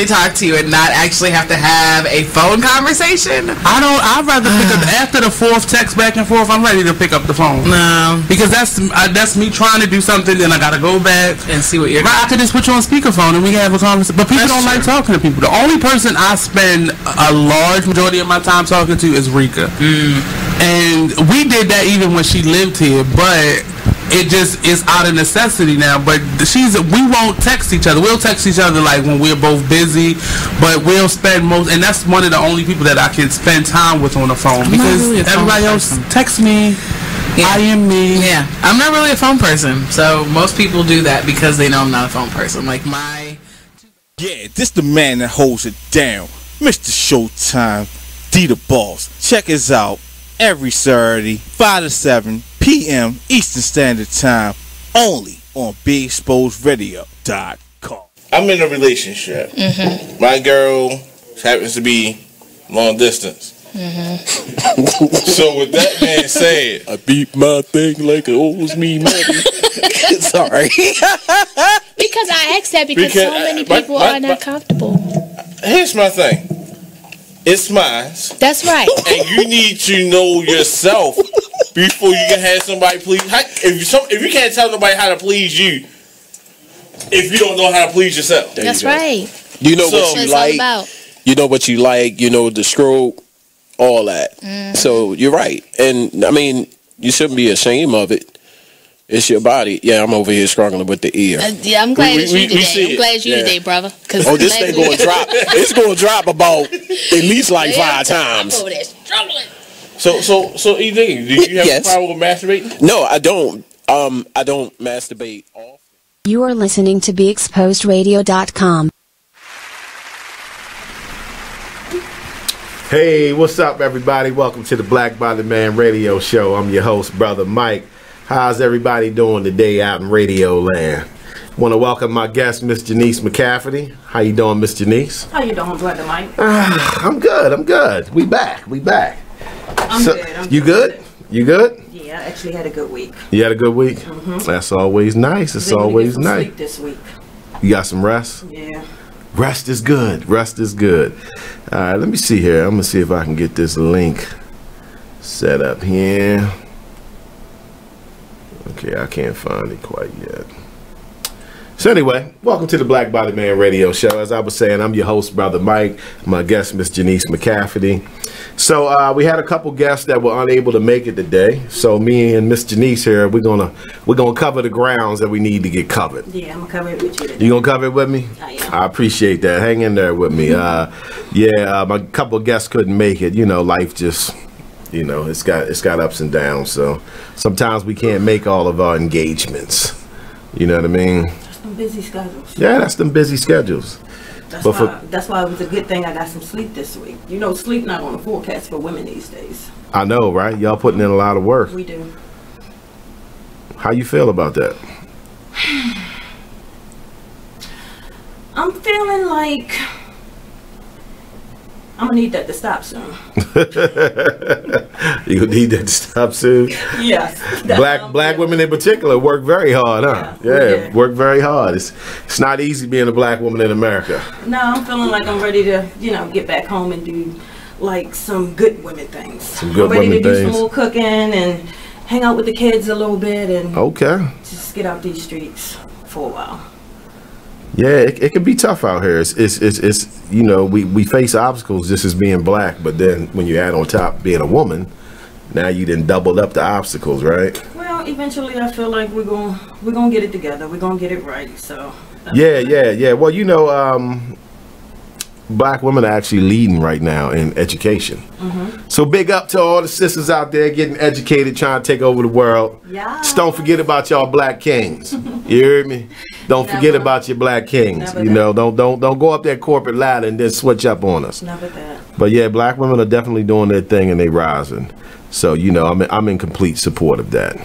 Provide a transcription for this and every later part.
personally talk to you and not actually have to have a phone conversation? I'd rather pick up after the fourth text back and forth. I'm ready to pick up the phone. No, because that's me trying to do something. Then I gotta go back and see what you're. Right, I could just put you on speakerphone and we can have a conversation. But people don't like talking to people. The only person I spend a large majority of my time talking to is Rika, and we did that even when she lived here, but it just is out of necessity now. But we won't text each other. We'll text each other like when we're both busy, but we'll spend most, and that's one of the only people that I can spend time with on the phone, because really everybody else texts me. Yeah. I am me. Yeah, I'm not really a phone person, so most people do that because they know I'm not a phone person. Like yeah, this the man that holds it down, Mr. Showtime, D the Boss. Check us out every Saturday, 5 to 7 p.m. Eastern Standard Time, only on BigExposedRadio.com. I'm in a relationship. My girl happens to be long distance. So with that being said, I beat my thing like it owes me money. Sorry. Because I asked that because so many people are not comfortable. Here's my thing. It's mine. That's right. And you need to know yourself before you can have somebody please. If you can't tell nobody how to please you, if you don't know how to please yourself. That's right. You know what you like. You know what you like. You know the stroke, all that. So you're right. And I mean, you shouldn't be ashamed of it. It's your body. Yeah, I'm over here struggling with the ear. Yeah, I'm glad it's you today. I'm glad it's you today, brother. Oh, this thing going to drop. It's going to drop about at least like 5 times. I'm over there struggling. So, ED, do you have a problem with masturbating? No, I don't. I don't masturbate often. You are listening to BigExposedRadio.com. Hey, what's up, everybody? Welcome to the Black Body Man Radio Show. I'm your host, Brother Mike. How's everybody doing today out in Radio Land? Want to welcome my guest, Miss Janice McCafferty. How you doing, Miss Janice? How you doing, Brother Mike? I'm good. We back. I'm good. You good? You good? Yeah, I actually had a good week. You had a good week? That's always nice. It's always nice. Sleep this week. You got some rest? Yeah. Rest is good. Rest is good. All right, let me see here. I'm going to see if I can get this link set up here. Okay, I can't find it quite yet. So anyway, welcome to the Black Body Man Radio Show. As I was saying, I'm your host, Brother Mike. My guest, Miss Janice McCafferty. So we had a couple guests that were unable to make it today. So me and Miss Janice here, we're gonna cover the grounds that we need to get covered. Yeah, I'm gonna cover it with you today. You gonna cover it with me? I am. I appreciate that. Hang in there with me. My couple guests couldn't make it. You know, life just. You know, it's got ups and downs, so sometimes we can't make all of our engagements. You know what I mean? That's them busy schedules. Yeah, that's them busy schedules. That's why it was a good thing I got some sleep this week. You know, sleep not on the forecast for women these days. I know, right? Y'all putting in a lot of work. We do. How you feel about that? I'm feeling like I'm gonna need that to stop soon. You need that to stop soon? Yes. Black women in particular work very hard, huh? Yeah, work very hard. It's not easy being a black woman in America. No, I'm feeling like I'm ready to, get back home and do like some good women things. Some good I'm ready women to do things. some more cooking and hang out with the kids a little bit and just get out these streets for a while. Yeah, it can be tough out here. It's we face obstacles just as being black, but then when you add on top being a woman, now you done doubled up the obstacles, right? Well, eventually I feel like we're gonna get it together. We're gonna get it right. So yeah. Well, black women are actually leading right now in education. So big up to all the sisters out there getting educated, trying to take over the world. Yeah. Just don't forget about y'all black kings. You heard me? Don't forget about your black kings. Never don't go up that corporate ladder and then switch up on us. Never that. But yeah, black women are definitely doing their thing and they rising. So I'm in complete support of that.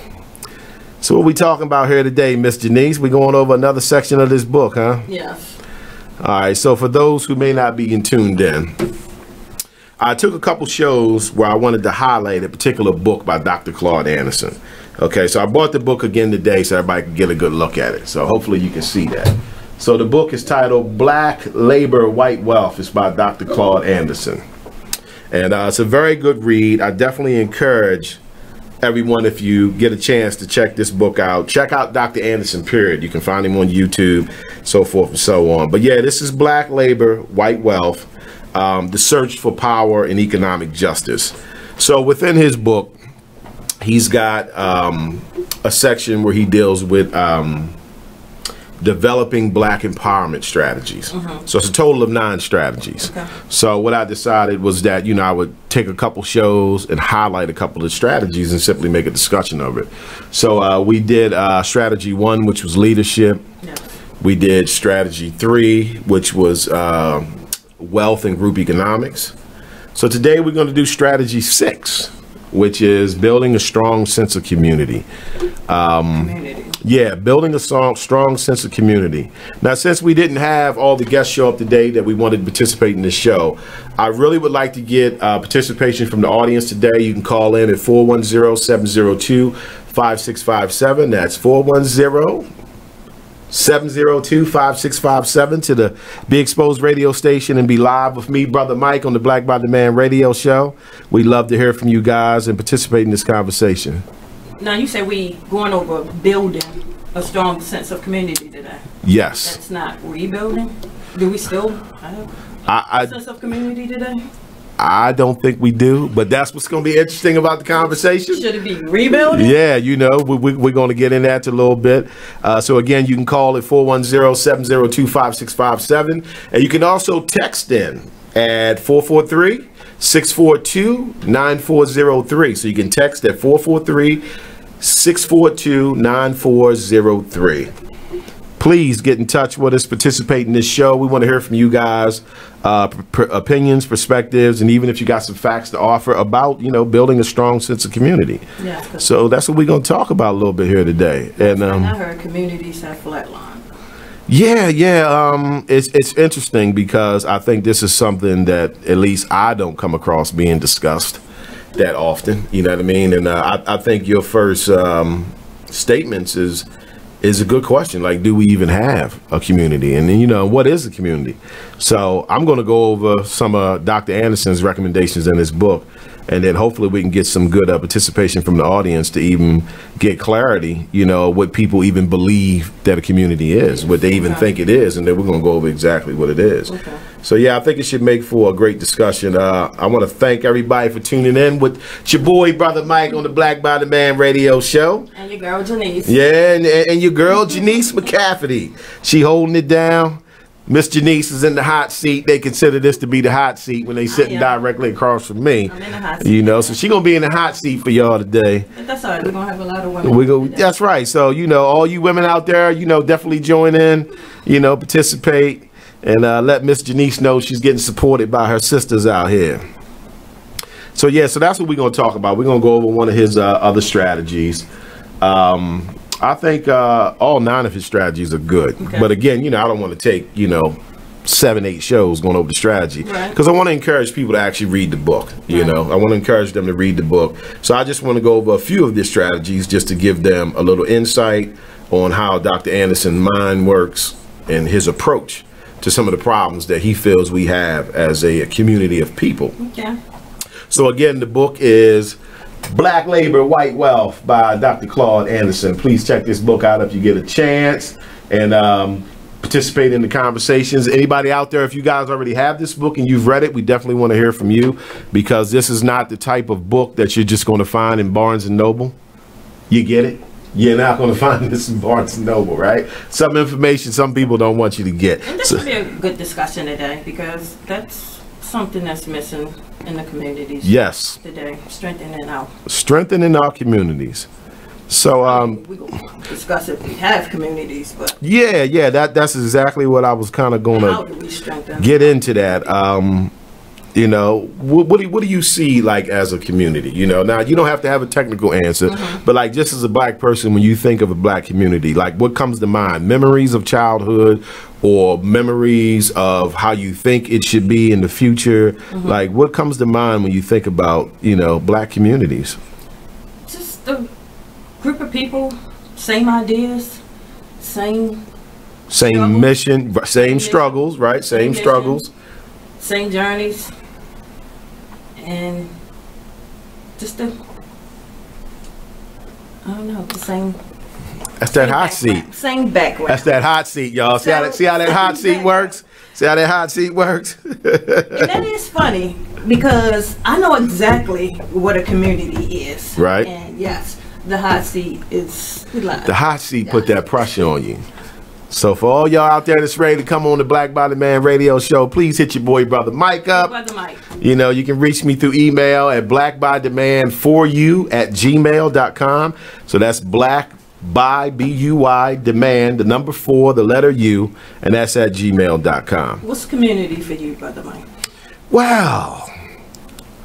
So what we talking about here today, Miss Janice? We going over another section of this book, huh? Yes. All right, so for those who may not be tuned in, I took a couple shows where I wanted to highlight a particular book by Dr. Claude Anderson. Okay, so I bought the book again today so everybody can get a good look at it. So hopefully you can see that. So the book is titled Black Labor, White Wealth. It's by Dr. Claude Anderson. And it's a very good read. I definitely encourage everyone, if you get a chance, to check this book out. Check out Dr. Anderson, period. You can find him on YouTube, so forth and so on. But yeah, this is Black Labor, White Wealth, the search for power and economic justice. So within his book, he's got a section where he deals with developing black empowerment strategies. So it's a total of 9 strategies. So what I decided was that, I would take a couple shows and highlight a couple of strategies and simply make a discussion of it. So we did strategy 1, which was leadership. We did strategy 3, which was wealth and group economics. So today we're going to do strategy 6, which is building a strong sense of community. Yeah, building a strong sense of community. Now, since we didn't have all the guests show up today that we wanted to participate in this show, I really would like to get participation from the audience today. You can call in at 410-702-5657. That's 410-702-5657 to the Be Exposed radio station and be live with me, Brother Mike, on the Black Body Man radio show. We'd love to hear from you guys and participate in this conversation. Now, you say we going over building a strong sense of community today. Yes. That's not rebuilding? Do we still have a sense of community today? I don't think we do, but that's what's going to be interesting about the conversation. Should it be rebuilding? Yeah, we're going to get in that a little bit. So again, you can call at 410-702-5657, and you can also text in at 443-642-9403. So you can text at 443-642-9403. Please get in touch with us, participate in this show. We want to hear from you guys, opinions, perspectives, and even if you got some facts to offer about, building a strong sense of community. Yeah. So that's what we're going to talk about a little bit here today. And I heard communities have flatlined. Yeah. It's interesting because I think this is something that at least I don't come across being discussed that often. You know what I mean? And I think your first statements is a good question. Like, do we even have a community? And then, what is a community? So I'm going to go over some of Dr. Anderson's recommendations in this book, and then hopefully we can get some good participation from the audience to even get clarity, what people even believe that a community is, what they even think it is, and then we're going to go over exactly what it is. Okay. So yeah, I think it should make for a great discussion. I want to thank everybody for tuning in with your boy, Brother Mike, on the Black Body Man radio show. And your girl, Janice. Yeah, and your girl, Janice McCafferty. She holding it down. Miss Janice is in the hot seat. They consider this to be the hot seat when they sitting directly across from me. I'm in the hot seat. So she gonna be in the hot seat for y'all today. But that's all right. We're gonna have a lot of women. That's right. So all you women out there, definitely join in. Participate and let Miss Janice know she's getting supported by her sisters out here. So yeah, so that's what we're gonna talk about. We're gonna go over one of his other strategies. I think all 9 of his strategies are good. Okay. But again, I don't want to take, 7-8 shows going over the strategy, because I want to encourage people to actually read the book. I want to encourage them to read the book. So I just want to go over a few of these strategies just to give them a little insight on how Dr. Anderson's mind works and his approach to some of the problems that he feels we have as a community of people. Okay. So again, the book is Black Labor, White Wealth by Dr. Claude Anderson. Please check this book out if you get a chance and participate in the conversations. Anybody out there, if you guys already have this book and you've read it, we definitely want to hear from you, because this is not the type of book that you're just going to find in Barnes & Noble. You get it? You're not going to find this in Barnes & Noble, right? Some information some people don't want you to get. And this would be a good discussion today, because that's something that's missing in the communities. Yes. Today, strengthening our communities. So we gonna discuss if we have communities, but yeah, that's exactly what I was kind of going to get into. That what do you see like as a community? Now you don't have to have a technical answer, but like just as a black person, when you think of a black community, like what comes to mind? Memories of childhood, or memories of how you think it should be in the future? Like what comes to mind when you think about black communities? Just a group of people, same ideas, same Same mission, same struggles, right? Same struggles. Same journeys. And just I don't know, the same. That's that hot seat. Same background. That's that hot seat, y'all. See how that hot seat works? See how that hot seat works? And that is funny because I know exactly what a community is. Right. And yes, the hot seat is the hot seat put that pressure on you. So for all y'all out there that's ready to come on the Black Body Man Radio Show, please hit your boy Brother Mike up. Brother Mike. You know, you can reach me through email at blackbydemand4u@gmail.com. So that's black by B-U-Y demand, the number 4, the letter U, and that's at gmail.com. What's community for you, Brother Mike? Well,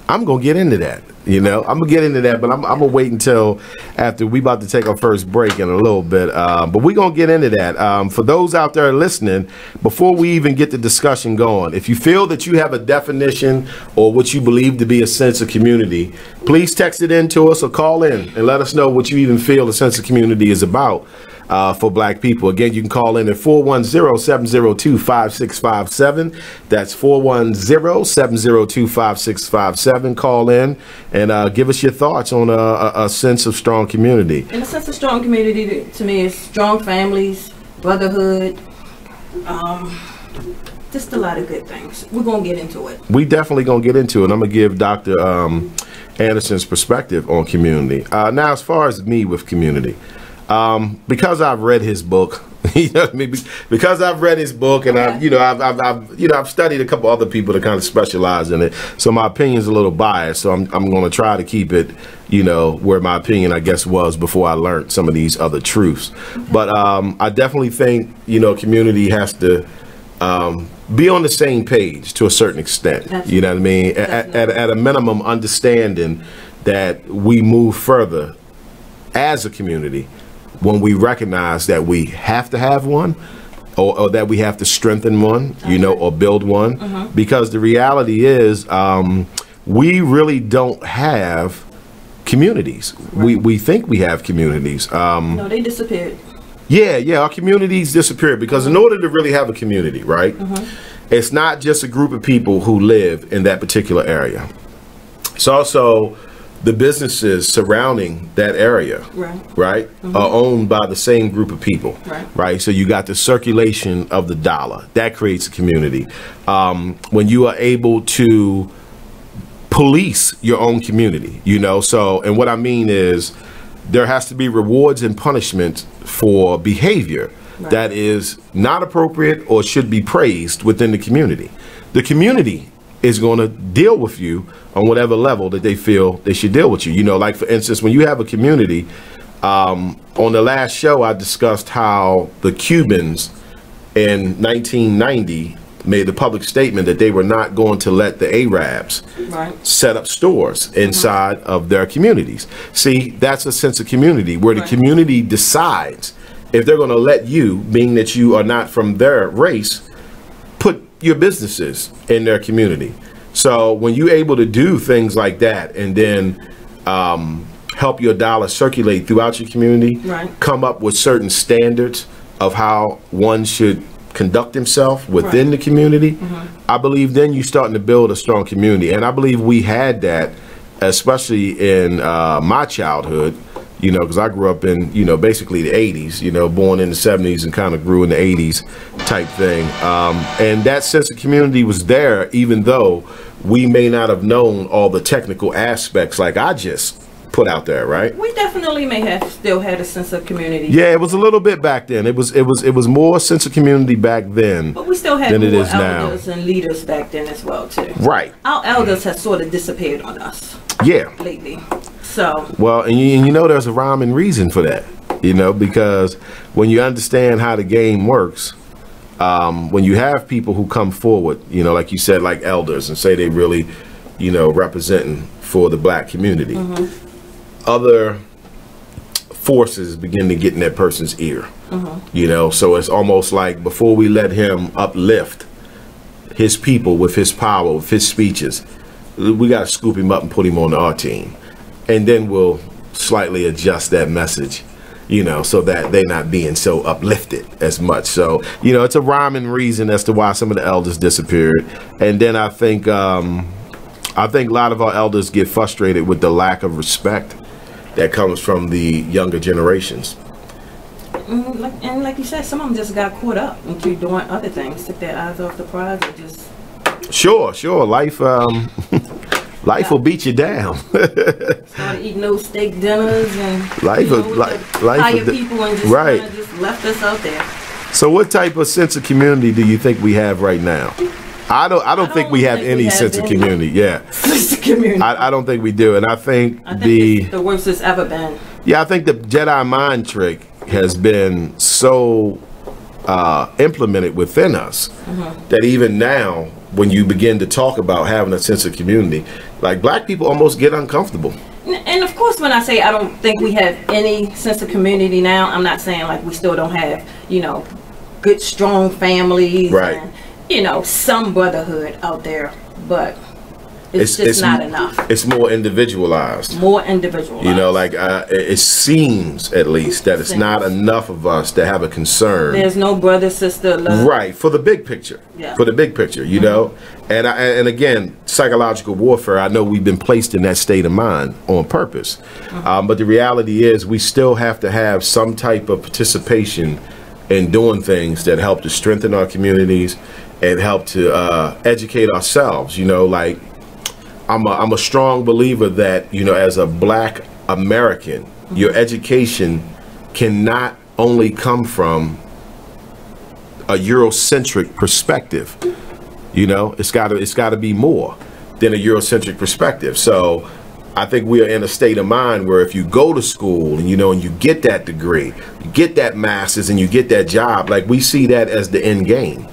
I'm gonna get into that. You know, I'm gonna get into that, but I'm gonna wait until after we about to take our first break in a little bit. But we're gonna get into that. For those out there listening, before we even get the discussion going, if you feel that you have a definition or what you believe to be a sense of community, please text it in to us or call in and let us know what you even feel a sense of community is about. For black people. Again, you can call in at 410-702-5657. That's 410-702-5657. Call in and give us your thoughts on a sense of strong community. And a sense of strong community to me is strong families, brotherhood, just a lot of good things. We're going to get into it. We definitely going to get into it. I'm going to give Dr. Anderson's perspective on community. Now, as far as me with community, because I've read his book, you know what I mean? Because I've read his book and I've studied a couple other people that kind of specialize in it. So my opinion's a little biased. So I'm going to try to keep it, you know, where my opinion, I guess, was before I learned some of these other truths. But I definitely think, you know, community has to be on the same page to a certain extent. You know what I mean? At a minimum, understanding that we move further as a community when we recognize that we have to have one or that we have to strengthen one, you know, or build one. Because the reality is we really don't have communities. We think we have communities. No, they disappeared. Yeah, our communities disappeared because in order to really have a community, right, it's not just a group of people who live in that particular area. It's also the businesses surrounding that area, right, are owned by the same group of people, right? So you got the circulation of the dollar. That creates a community. When you are able to police your own community, you know, so, and what I mean is there has to be rewards and punishments for behavior that is not appropriate or should be praised within the community. The community is going to deal with you on whatever level that they feel they should deal with you. You know, like for instance, when you have a community, on the last show, I discussed how the Cubans in 1990 made the public statement that they were not going to let the Arabs set up stores inside of their communities. See, that's a sense of community where the community decides if they're going to let you, being that you are not from their race, put your businesses in their community. So when you're able to do things like that and then help your dollar circulate throughout your community, come up with certain standards of how one should conduct himself within the community, I believe then you're starting to build a strong community. And I believe we had that, especially in my childhood, you know, because I grew up in, you know, basically the 80s, you know, born in the 70s and kind of grew in the 80s type thing. And that sense of community was there, even though we may not have known all the technical aspects like I just put out there, right? We definitely may have still had a sense of community. Yeah, it was a little bit back then. It was more sense of community back then. But we still had than more it is elders now. And leaders back then as well too. Right. Our elders have sort of disappeared on us. Yeah. Lately. So. Well, and you know there's a rhyme and reason for that, you know, because when you understand how the game works, when you have people who come forward, you know, like you said, like elders, and say they really, you know, representing for the black community, other forces begin to get in that person's ear, you know, so it's almost like before we let him uplift his people with his power, with his speeches, we got to scoop him up and put him on our team, and then we'll slightly adjust that message, you know, so that they're not being so uplifted as much. So, you know, it's a rhyme and reason as to why some of the elders disappeared. And then I think a lot of our elders get frustrated with the lack of respect that comes from the younger generations. And like you said, some of them just got caught up into doing other things, took their eyes off the prize, and just... Sure. Life will beat you down. Started eating those steak dinners and hire people and just, right. Just left us out there. So what type of sense of community do you think we have right now? I don't think we have any sense of community. Yeah. Sense of community. I don't think we do. And I think it's the worst it's ever been. Yeah, I think the Jedi mind trick has been so implemented within us that even now, when you begin to talk about having a sense of community, like black people almost get uncomfortable. And of course, when I say I don't think we have any sense of community now, I'm not saying like we still don't have, you know, good, strong families, right? And, you know, some brotherhood out there, but it's just not enough. It's more individualized. More individualized. You know, like it seems at least that it's not enough of us to have a concern. There's no brother, sister, love. Right, for the big picture. Yeah. For the big picture, you know. And again, psychological warfare, I know we've been placed in that state of mind on purpose. But the reality is we still have to have some type of participation in doing things that help to strengthen our communities and help to educate ourselves. You know, like I'm a strong believer that, you know, as a black American, your education cannot only come from a Eurocentric perspective. You know, it's got to be more than a Eurocentric perspective. So I think we are in a state of mind where if you go to school and, you know, and you get that degree, you get that master's and you get that job, like we see that as the end game.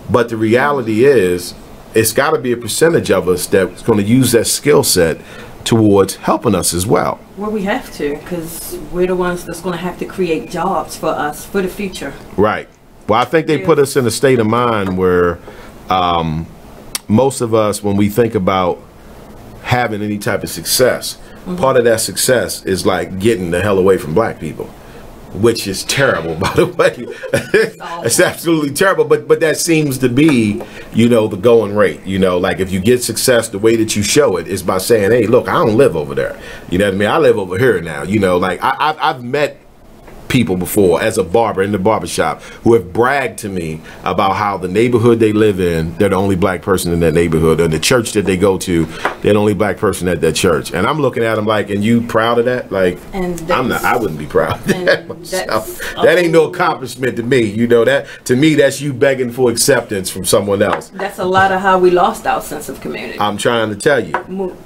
But the reality is it's got to be a percentage of us that's going to use that skill set towards helping us as well. Well, we have to, because we're the ones that's going to have to create jobs for us for the future. Right. Well, I think they put us in a state of mind where most of us, when we think about having any type of success, part of that success is like getting the hell away from black people, which is terrible, by the way. It's absolutely terrible, but that seems to be, you know, the going rate. You know, like if you get success, the way that you show it is by saying, hey, look, I don't live over there. You know what I mean? I live over here now. You know, like I've met people before as a barber in the barbershop who have bragged to me about how the neighborhood they live in, they're the only black person in that neighborhood, or the church that they go to, they're the only black person at that church. And I'm looking at them like, and you proud of that? Like, I'm not. I wouldn't be proud of that myself. That ain't no accomplishment to me. You know, that to me, that's you begging for acceptance from someone else. That's a lot of how we lost our sense of community. I'm trying to tell you.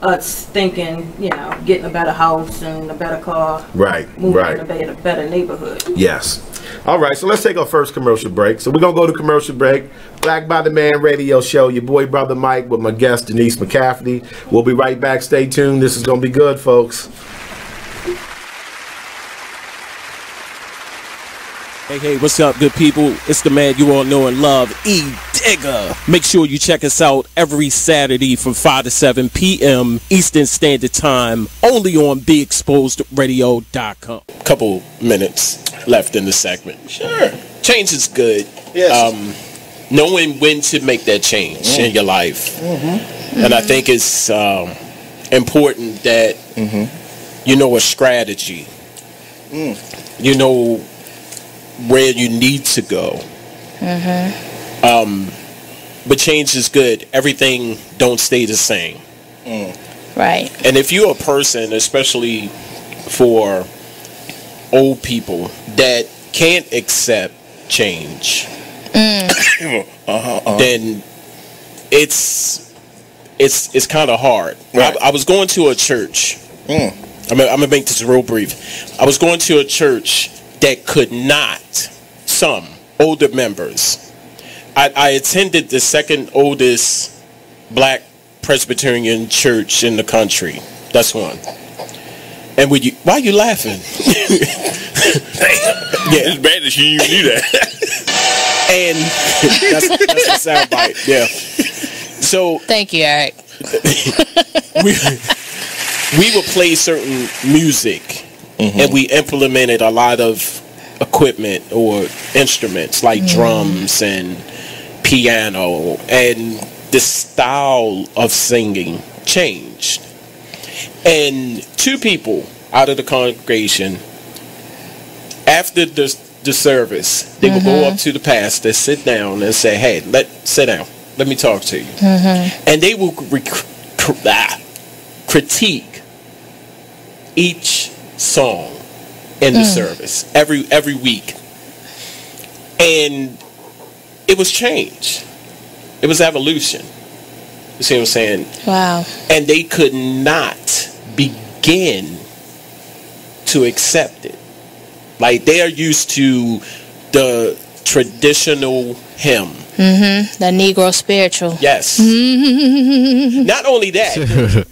Us thinking, you know, getting a better house and a better car. Right. Moving Right. in a better neighborhood. Yes. All right, so let's take our first commercial break. So we're going to go to commercial break. Black by the Man Radio Show. Your boy, Brother Mike, with my guest, Janice McCafferty. We'll be right back. Stay tuned. This is going to be good, folks. Hey, what's up, good people? It's the man you all know and love, E. Digger. Make sure you check us out every Saturday from 5 to 7 p.m. Eastern Standard Time, only on BeExposedRadio.com. Couple minutes left in the segment. Sure. Change is good. Yes. Knowing when to make that change in your life. And I think it's important that you know a strategy. You know where you need to go. But change is good. Everything don't stay the same. Right. And if you're a person, especially for old people, that can't accept change, then it's kind of hard. Right. I was going to a church. I'm gonna make this real brief. I was going to a church that could not, some older members. I attended the second oldest black Presbyterian church in the country. That's one. And why are you laughing? Yeah, it's bad that you knew that. And that's the soundbite. Yeah. So thank you, Eric. we would play certain music and we implemented a lot of equipment or instruments like drums and piano, and the style of singing changed. And two people out of the congregation, after the service, they would go up to the pastor, sit down, and say, "Hey, sit down. Let me talk to you." And they will critique each song in the service every week, and it was change. It was evolution. You see what I'm saying? Wow. And they could not begin to accept it. Like, they are used to the traditional hymn. The Negro spiritual. Yes. Not only that.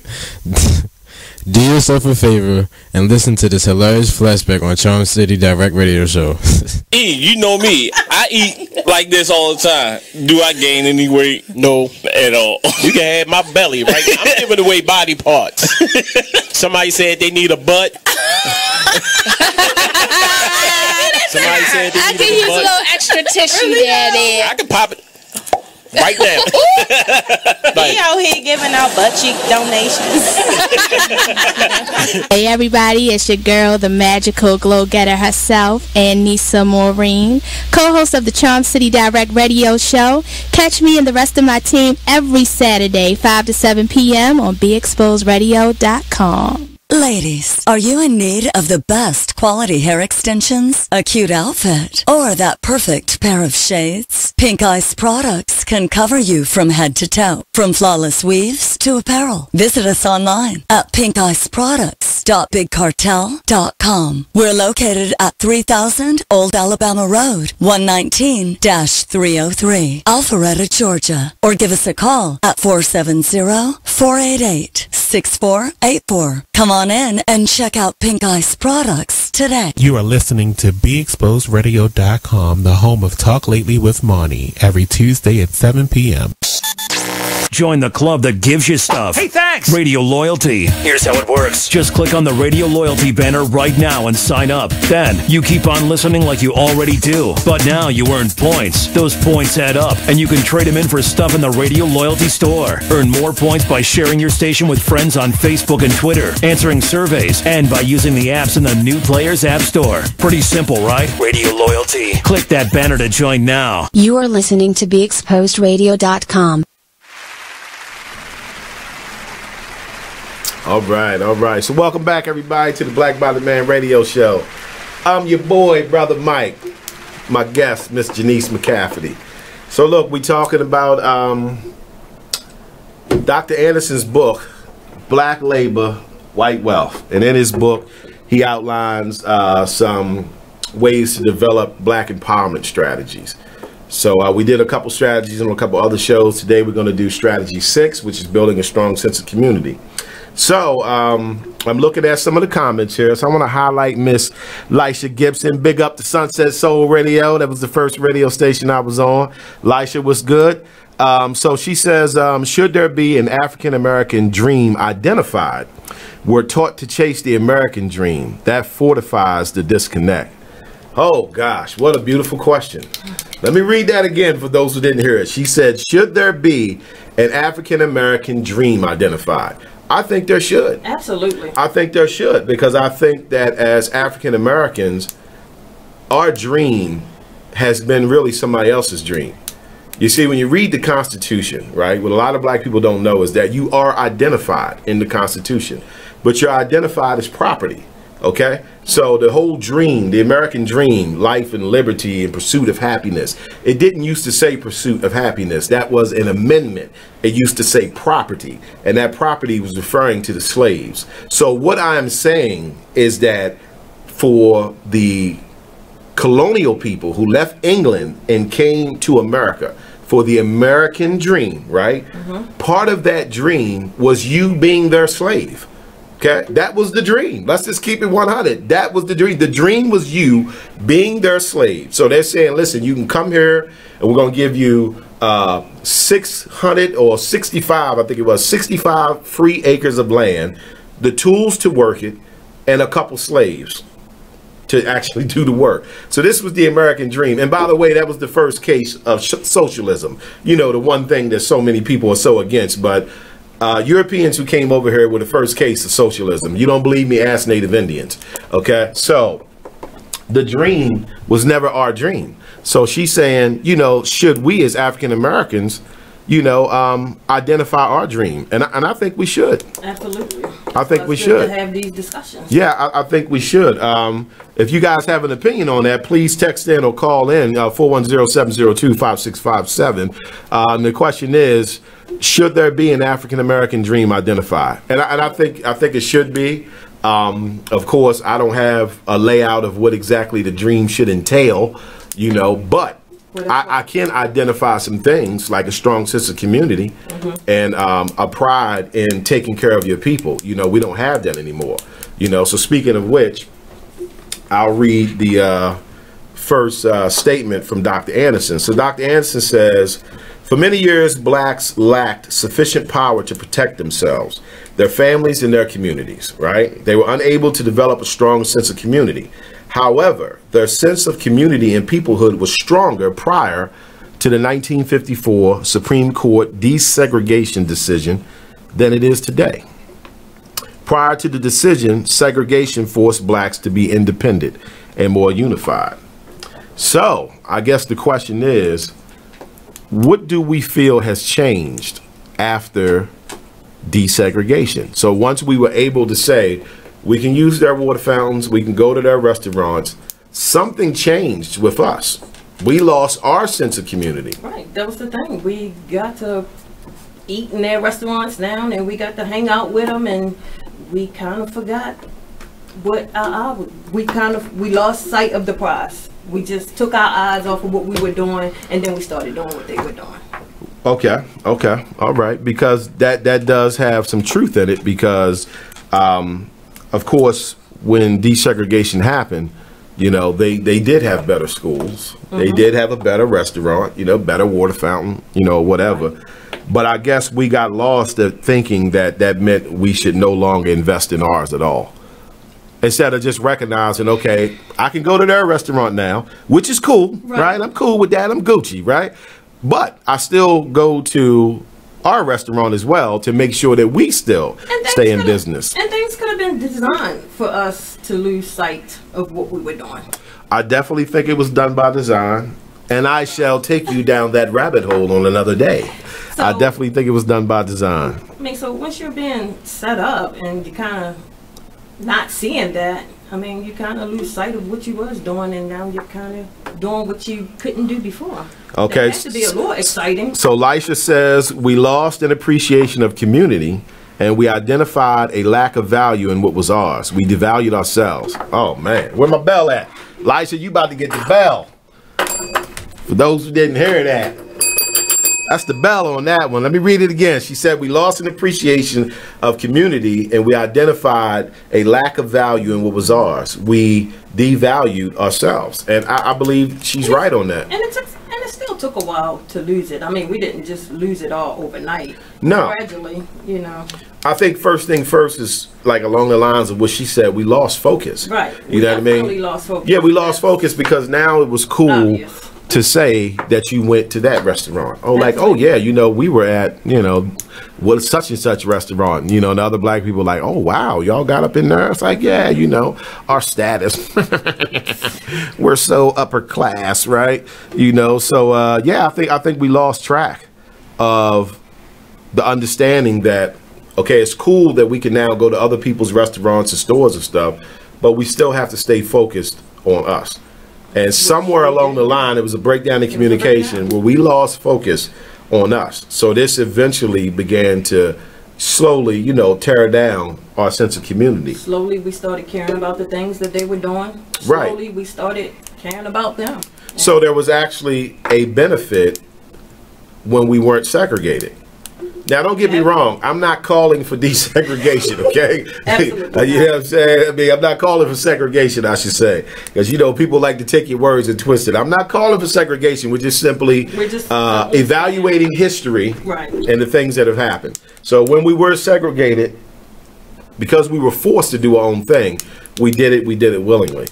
Do yourself a favor and listen to this hilarious flashback on Charm City Direct Radio Show. You know me. I eat like this all the time. Do I gain any weight? No. At all. You can have my belly, right? I'm giving away body parts. Somebody said they need a butt. Somebody said they I need can use a butt. little extra tissue there. I can pop it right now. He out here giving out butt cheek donations. Hey everybody, it's your girl, the magical glow getter herself, Anissa Maureen, co-host of the Charm City Direct Radio Show. Catch me and the rest of my team every Saturday, 5 to 7 p.m. on BeExposedRadio.com. Ladies, are you in need of the best quality hair extensions, a cute outfit, or that perfect pair of shades? Pink Ice products can cover you from head to toe, from flawless weaves to apparel. Visit us online at pinkiceproducts.bigcartel.com. We're located at 3000 Old Alabama Road, 119-303, Alpharetta, Georgia. Or give us a call at 470-488-6484. Come on in and check out Pink Ice products today. You are listening to BeExposedRadio.com, the home of Talk Lately with Monty, every Tuesday at 7 p.m. Join the club that gives you stuff. Hey, thanks! Radio Loyalty. Here's how it works. Just click on the Radio Loyalty banner right now and sign up. Then, you keep on listening like you already do. But now you earn points. Those points add up, and you can trade them in for stuff in the Radio Loyalty store. Earn more points by sharing your station with friends on Facebook and Twitter, answering surveys, and by using the apps in the New Players App Store. Pretty simple, right? Radio Loyalty. Click that banner to join now. You are listening to BeExposedRadio.com. All right. So welcome back, everybody, to the Black Body Man Radio Show. I'm your boy, Brother Mike. My guest, Miss Janice McCafferty. So look, we talking about Dr. Anderson's book, Black Labor, White Wealth. And in his book, he outlines some ways to develop black empowerment strategies. So we did a couple strategies on a couple other shows. Today we're going to do strategy 6, which is building a strong sense of community. So I'm looking at some of the comments here. So I want to highlight Miss Lisha Gibson. Big up to Sunset Soul Radio. That was the first radio station I was on. Lisha was good. So she says, should there be an African-American dream identified? We're taught to chase the American dream. That fortifies the disconnect. Oh, gosh, what a beautiful question. Let me read that again for those who didn't hear it. She said, should there be an African-American dream identified? I think there should. Absolutely. I think there should, because I think that as African Americans, our dream has been really somebody else's dream. You see, when you read the Constitution, right, what a lot of black people don't know is that you are identified in the Constitution, but you're identified as property. Okay, so the whole dream, the American dream, life and liberty and pursuit of happiness, it didn't used to say pursuit of happiness. That was an amendment. It used to say property, and that property was referring to the slaves. So what I'm saying is that for the colonial people who left England and came to America for the American dream, right? Part of that dream was you being their slave. Okay, that was the dream. Let's just keep it 100. That was the dream. The dream was you being their slave. So they're saying, listen, you can come here and we're going to give you 600 or 65, I think it was 65 free acres of land, the tools to work it, and a couple slaves to actually do the work. So this was the American dream. And by the way, that was the first case of socialism. You know, the one thing that so many people are so against. But Europeans who came over here were the first case of socialism. You don't believe me? Ask Native Indians. Okay, so the dream was never our dream. So she's saying, you know, should we as African Americans, you know, identify our dream? And I think we should. Absolutely. I think we should to have these discussions. Yeah, I think we should. If you guys have an opinion on that, please text in or call in 410-702-5657. The question is, should there be an African American dream identified? And I think it should be. Of course, I don't have a layout of what exactly the dream should entail, you know, but I can identify some things like a strong sense of community and a pride in taking care of your people. You know, we don't have that anymore. You know, so speaking of which, I'll read the first statement from Dr. Anderson. So Dr. Anderson says, for many years, blacks lacked sufficient power to protect themselves, their families, and their communities, right? They were unable to develop a strong sense of community. However, their sense of community and peoplehood was stronger prior to the 1954 Supreme Court desegregation decision than it is today. Prior to the decision, segregation forced blacks to be independent and more unified. So, I guess the question is, what do we feel has changed after desegregation? So once we were able to say, we can use their water fountains, we can go to their restaurants, something changed with us. We lost our sense of community. Right, that was the thing. We got to eat in their restaurants now, and we got to hang out with them, and we kind of forgot what we lost sight of the prize. We just took our eyes off of what we were doing, and then we started doing what they were doing. Okay, all right, because that does have some truth in it, because of course, when desegregation happened, you know, they did have better schools. They did have a better restaurant, you know, better water fountain, you know, whatever. But I guess we got lost at thinking that meant we should no longer invest in ours at all. Instead of just recognizing, okay, I can go to their restaurant now, which is cool, right? I'm cool with that. I'm Gucci, right? But I still go to our restaurant as well to make sure that we still stay in business. And things could have been designed for us to lose sight of what we were doing. I definitely think it was done by design, and I shall take you down that rabbit hole on another day. So, I definitely think it was done by design. I mean, so once you're being set up and you kind of not seeing that, I mean, you kind of lose sight of what you was doing, and now you're kind of doing what you couldn't do before. Okay. That has to be a little exciting. So Lisha says, we lost an appreciation of community, and we identified a lack of value in what was ours. We devalued ourselves. Oh, man. Where my bell at? Lisha, you about to get the bell. For those who didn't hear that, that's the bell on that one. Let me read it again. She said, we lost an appreciation of community, and we identified a lack of value in what was ours. We devalued ourselves. And I believe she's right on that. And it still took a while to lose it. I mean, we didn't just lose it all overnight. No. Gradually, you know. I think first thing first is like along the lines of what she said, we lost focus. Right. You know what I mean? Lost focus. Yeah, we lost focus because now it was cool to say that you went to that restaurant. Oh, like, oh yeah, you know, we were at, you know, what such and such restaurant, you know, and the other black people like, oh wow, y'all got up in there. It's like, yeah, you know, our status. We're so upper class, right? You know, so yeah, I think we lost track of the understanding that, okay, it's cool that we can now go to other people's restaurants and stores and stuff, but we still have to stay focused on us. And somewhere along the line, it was a breakdown in communication where we lost focus on us. So this eventually began to slowly, you know, tear down our sense of community. Slowly, we started caring about the things that they were doing. Slowly, we started caring about them. So there was actually a benefit when we weren't segregated. Now, don't get me wrong. I'm not calling for desegregation, okay? Absolutely. You know what I'm saying? I mean, I'm not calling for segregation, I should say. Because, you know, people like to take your words and twist it. I'm not calling for segregation. We're just simply evaluating history and the things that have happened. So when we were segregated, because we were forced to do our own thing, we did it willingly.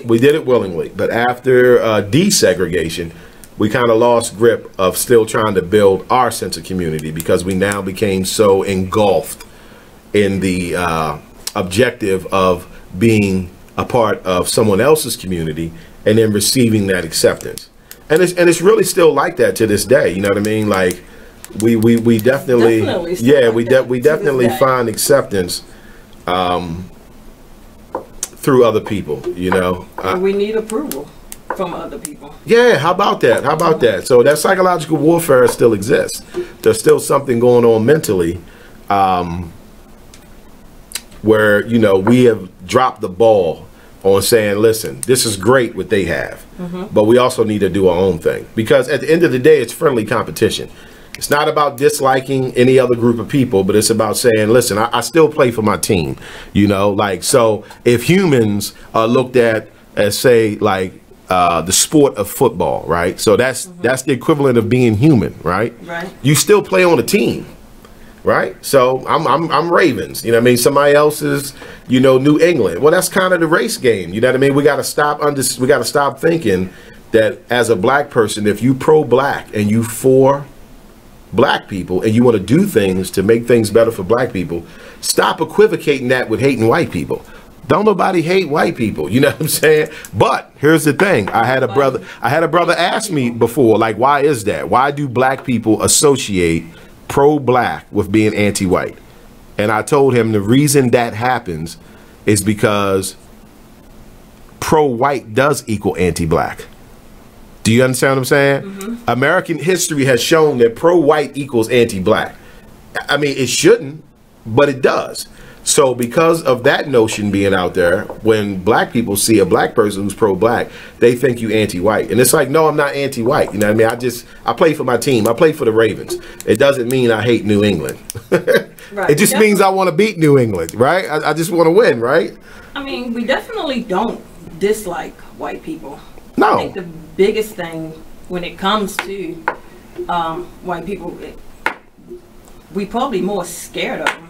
We did it willingly. But after desegregation, we kind of lost grip of still trying to build our sense of community, because we now became so engulfed in the objective of being a part of someone else's community and then receiving that acceptance. And it's really still like that to this day. You know what I mean? Like we definitely we definitely find acceptance through other people. You know, we need approval from other people. Yeah, how about that? How about that? So that psychological warfare still exists. There's still something going on mentally, where, you know, we have dropped the ball on saying, listen, this is great what they have, but we also need to do our own thing, because at the end of the day, it's friendly competition. It's not about disliking any other group of people, but it's about saying, listen, I still play for my team, you know, like, so if humans are looked at as, say, like the sport of football, right? So that's the equivalent of being human, right? Right. You still play on a team. Right, so I'm Ravens. You know what I mean? Somebody else is, you know, New England. Well, that's kind of the race game. You know what I mean? We got to stop thinking that as a black person, if you pro-black and you for black people and you want to do things to make things better for black people, stop equivocating that with hating white people. Don't nobody hate white people. You know what I'm saying? But here's the thing. I had a brother ask me before, like, why is that? Why do black people associate pro-black with being anti-white? And I told him the reason that happens is because pro-white does equal anti-black. Do you understand what I'm saying? American history has shown that pro-white equals anti-black. I mean, it shouldn't, but it does. So because of that notion being out there, when black people see a black person who's pro-black, they think you anti-white. And it's like, no, I'm not anti-white. You know what I mean? I play for my team. I play for the Ravens. It doesn't mean I hate New England. Right. It just means I want to beat New England, right? I just want to win, right? I mean, we definitely don't dislike white people. No. I think the biggest thing when it comes to white people, we probably more scared of them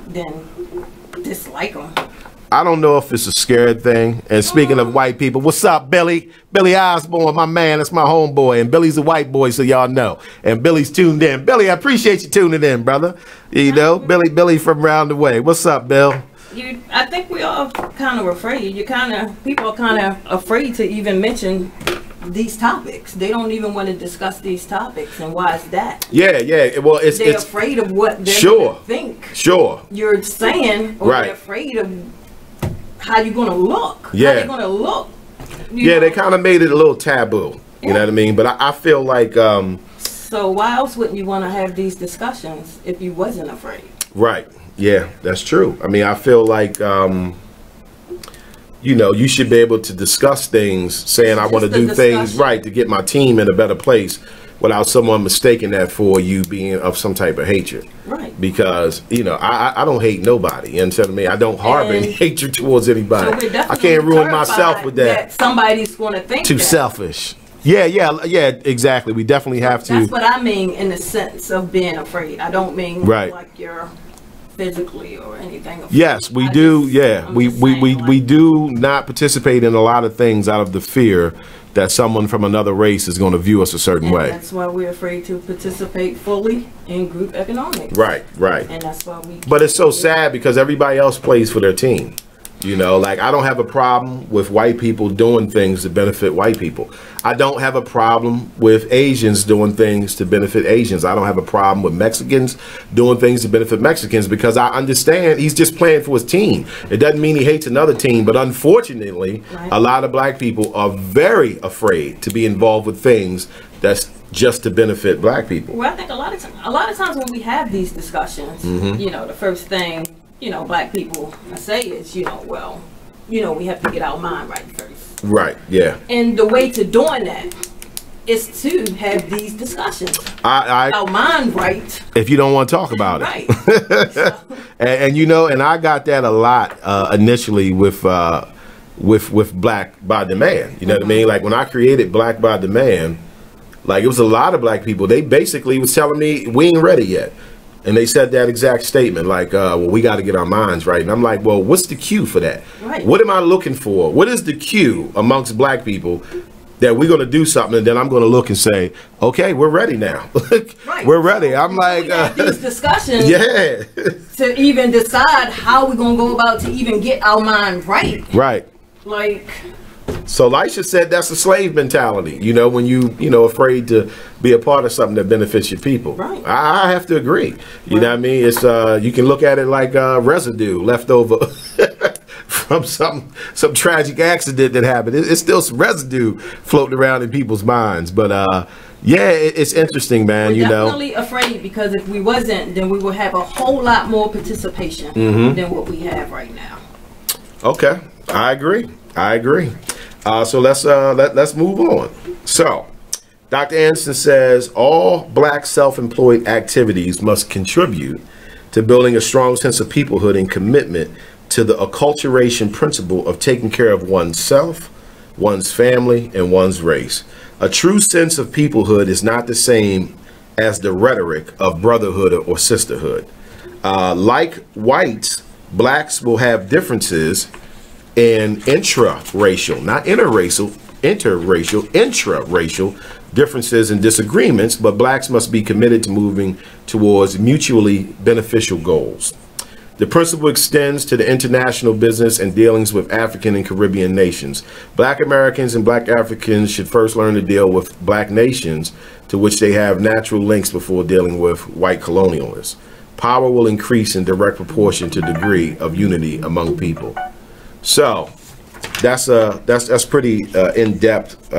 than dislike them. I don't know if it's a scared thing. And speaking of white people, what's up, Billy? Billy Osborne, my man. That's my homeboy. And Billy's a white boy, so y'all know. And Billy's tuned in. Billy, I appreciate you tuning in, brother. You know, Billy from round the way. What's up, Bill? I think we all kind of afraid. People are kind of afraid to even mention these topics. They don't even want to discuss these topics. And why is that? Yeah. Well, they're afraid of what they're going to think. Sure. You're saying, or they're afraid of how you're going to look. Yeah. How they're going to look. Yeah, they kind of made it a little taboo. You know what I mean? But I feel like... so why else wouldn't you want to have these discussions if you wasn't afraid? Right. Yeah, that's true. I mean, I feel like... you know, you should be able to discuss things, saying I want to do things right to get my team in a better place, without someone mistaking that for you being of some type of hatred. Right. Because, you know, I don't hate nobody. You understand me? I don't harbor any hatred towards anybody. So I can't ruin myself with that. Somebody's going to think too selfish. Yeah, exactly. We definitely have to. That's what I mean in the sense of being afraid. I don't mean like you're physically or anything. Yes, we do. We do not participate in a lot of things out of the fear that someone from another race is going to view us a certain way. That's why we're afraid to participate fully in group economics. Right. And that's why we. But it's so sad because everybody else plays for their team. You know, like I don't have a problem with white people doing things to benefit white people. I don't have a problem with Asians doing things to benefit Asians. I don't have a problem with Mexicans doing things to benefit Mexicans, because I understand he's just playing for his team. It doesn't mean he hates another team, but unfortunately, a lot of black people are very afraid to be involved with things that's just to benefit black people. Well, I think a lot of times when we have these discussions, you know, the first thing, you know, black people say is, you know, well, you know, we have to get our mind right first. Right, yeah. And the way to doing that is to have these discussions. Our mind right. If you don't want to talk about it. Right. and you know, and I got that a lot initially with Black by Demand. You know what I mean? Like when I created Black by Demand, like it was a lot of black people. They basically was telling me, we ain't ready yet. And they said that exact statement, like, well, we got to get our minds right. And I'm like, well, what's the cue for that? Right. What am I looking for? What is the cue amongst black people that we're going to do something, and then I'm going to look and say, okay, we're ready now. Right. We're ready. I'm like, we have these discussions yeah, to even decide how we're going to go about to even get our mind right. Right. Like, so Lisha said that's a slave mentality, you know, when you know, afraid to be a part of something that benefits your people. Right. I have to agree. You know what I mean? It's you can look at it like residue left over from some tragic accident that happened. It's still some residue floating around in people's minds. But yeah, it's interesting, man. We're you know, definitely afraid, because if we wasn't, then we would have a whole lot more participation than what we have right now. Okay, I agree. So let's move on. So, Dr. Anderson says all black self-employed activities must contribute to building a strong sense of peoplehood and commitment to the acculturation principle of taking care of oneself, one's family, and one's race. A true sense of peoplehood is not the same as the rhetoric of brotherhood or sisterhood. Like whites, blacks will have differences in intra-racial, not interracial, intra-racial differences and disagreements, but blacks must be committed to moving towards mutually beneficial goals. The principle extends to the international business and dealings with African and Caribbean nations. Black Americans and black Africans should first learn to deal with black nations to which they have natural links before dealing with white colonialists. Power will increase in direct proportion to the degree of unity among people. So that's pretty in depth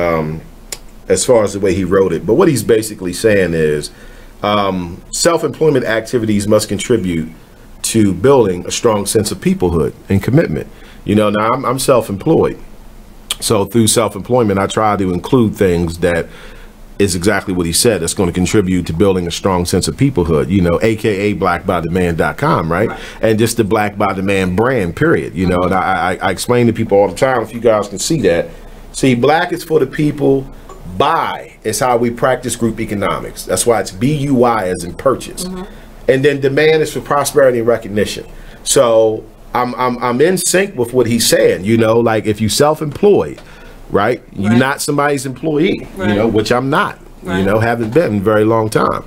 as far as the way he wrote it. But what he's basically saying is self-employment activities must contribute to building a strong sense of peoplehood and commitment. You know, now I'm self-employed, so through self-employment I try to include things that is exactly what he said. That's going to contribute to building a strong sense of peoplehood, you know, aka blackbytheman.com, right? And just the Black by the Man brand, period. You know, and I explain to people all the time, if you guys can see that. See, black is for the people, buy is how we practice group economics. That's why it's BUI as in purchase. And then demand is for prosperity and recognition. So I'm in sync with what he's saying, you know, like if you self-employed, right? You're not somebody's employee, you know, which I'm not, you know, haven't been in a very long time.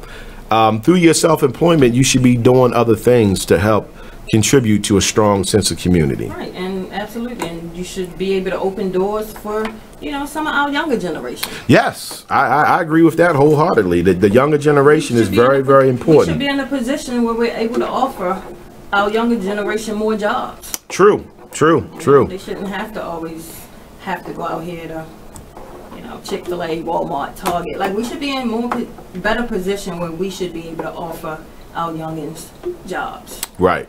Through your self-employment, you should be doing other things to help contribute to a strong sense of community. Right, and absolutely, and you should be able to open doors for, you know, some of our younger generation. Yes, I agree with that wholeheartedly. The younger generation is very, very important. We should be in a position where we're able to offer our younger generation more jobs. True. They shouldn't have to always have to go out here to, you know, Chick-fil-A, Walmart, Target. Like, we should be in more better position where we should be able to offer our youngins jobs. Right.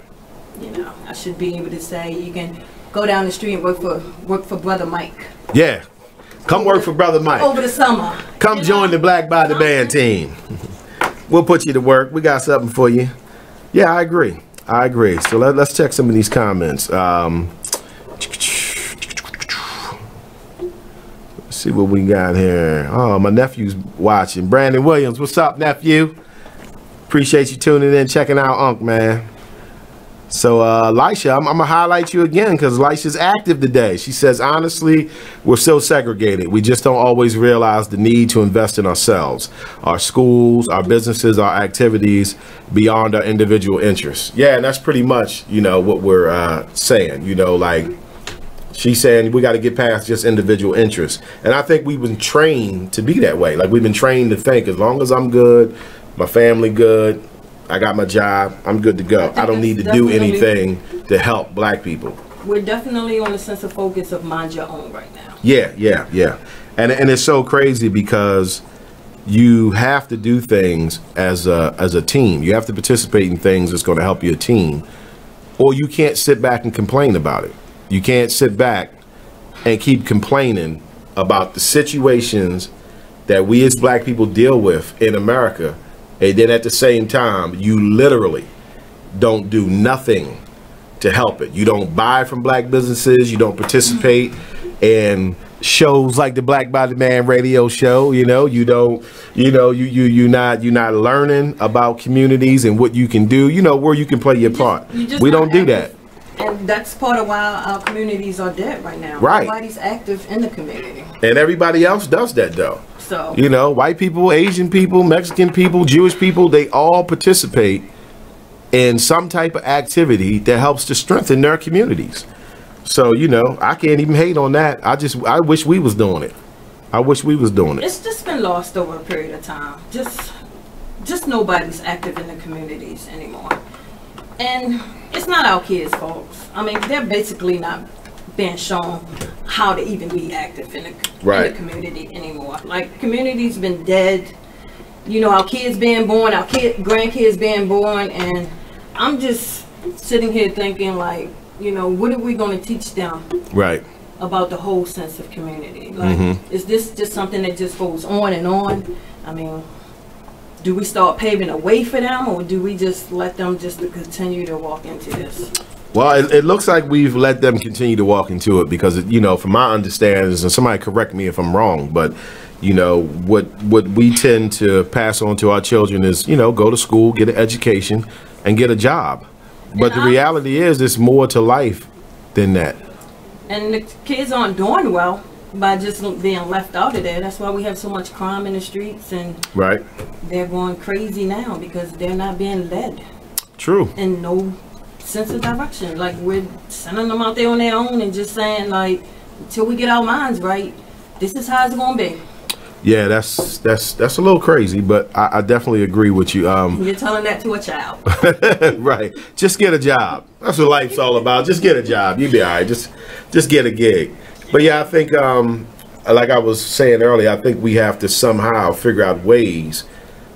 You know, I should be able to say you can go down the street and work for Brother Mike. Yeah. Come work for Brother Mike. Over the summer. Come join the Black by the Band team. We'll put you to work. We got something for you. Yeah, I agree. So let's check some of these comments. Let's see what we got here. Oh, my nephew's watching. Brandon Williams, what's up, nephew? Appreciate you tuning in, checking out Unc, man. So, Lisha, I'm going to highlight you again because Lisha's active today. She says, honestly, we're so segregated. We just don't always realize the need to invest in ourselves, our schools, our businesses, our activities beyond our individual interests. Yeah, and that's pretty much, you know, what we're saying. You know, like she's saying we got to get past just individual interests. And I think we've been trained to be that way. Like we've been trained to think as long as I'm good, my family good, I got my job, I'm good to go. I don't need to do anything to help black people. We're definitely on a sense of focus of mind your own right now. Yeah. And it's so crazy because you have to do things as a team. You have to participate in things that's going to help your team. Or you can't sit back and complain about it. You can't sit back and keep complaining about the situations that we as black people deal with in America. And then at the same time, you literally don't do nothing to help it. You don't buy from black businesses. You don't participate in shows like the Black Body Man radio show. You know, you don't, you know, you're not learning about communities and what you can do. You know, where you can play your part. We don't do that. And that's part of why our communities are dead right now. Right. Nobody's active in the community. And everybody else does that though. So, you know, white people, Asian people, Mexican people, Jewish people, they all participate in some type of activity that helps to strengthen their communities. So, you know, I can't even hate on that. I wish we was doing it. I wish we was doing it. It's just been lost over a period of time. Just nobody's active in the communities anymore. And it's not our kids' fault. I mean, they're basically not being shown how to even be active in the community anymore. Like, community's been dead. You know, our kids being born, our grandkids being born, and I'm just sitting here thinking, like, you know, what are we going to teach them? Right. About the whole sense of community. Like, is this just something that just goes on and on? I mean, do we start paving a way for them, or do we just let them just continue to walk into this? Well, it looks like we've let them continue to walk into it because, you know, from my understanding, and somebody correct me if I'm wrong, but, you know, what we tend to pass on to our children is, you know, go to school, get an education, and get a job. But the reality is there's more to life than that. And the kids aren't doing well by just being left out of there. That's why we have so much crime in the streets, and they're going crazy now because they're not being led. True. And no sense of direction. Like, we're sending them out there on their own and just saying, like, until we get our minds right, this is how it's going to be. Yeah, that's a little crazy, but I definitely agree with you. You're telling that to a child. Right. Just get a job. That's what life's all about. Just get a job. You'll be all right. Just get a gig. But yeah, I think, like I was saying earlier, I think we have to somehow figure out ways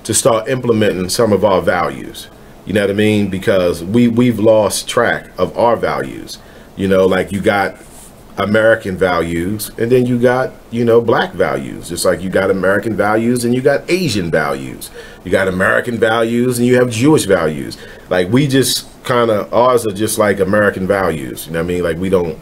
to start implementing some of our values. You know what I mean? Because we've lost track of our values. You know, like you got American values, and then you got, you know, black values. Just like you got American values and you got Asian values. You got American values and you have Jewish values. Like, we just kind of, ours are just like American values. You know what I mean? Like, we don't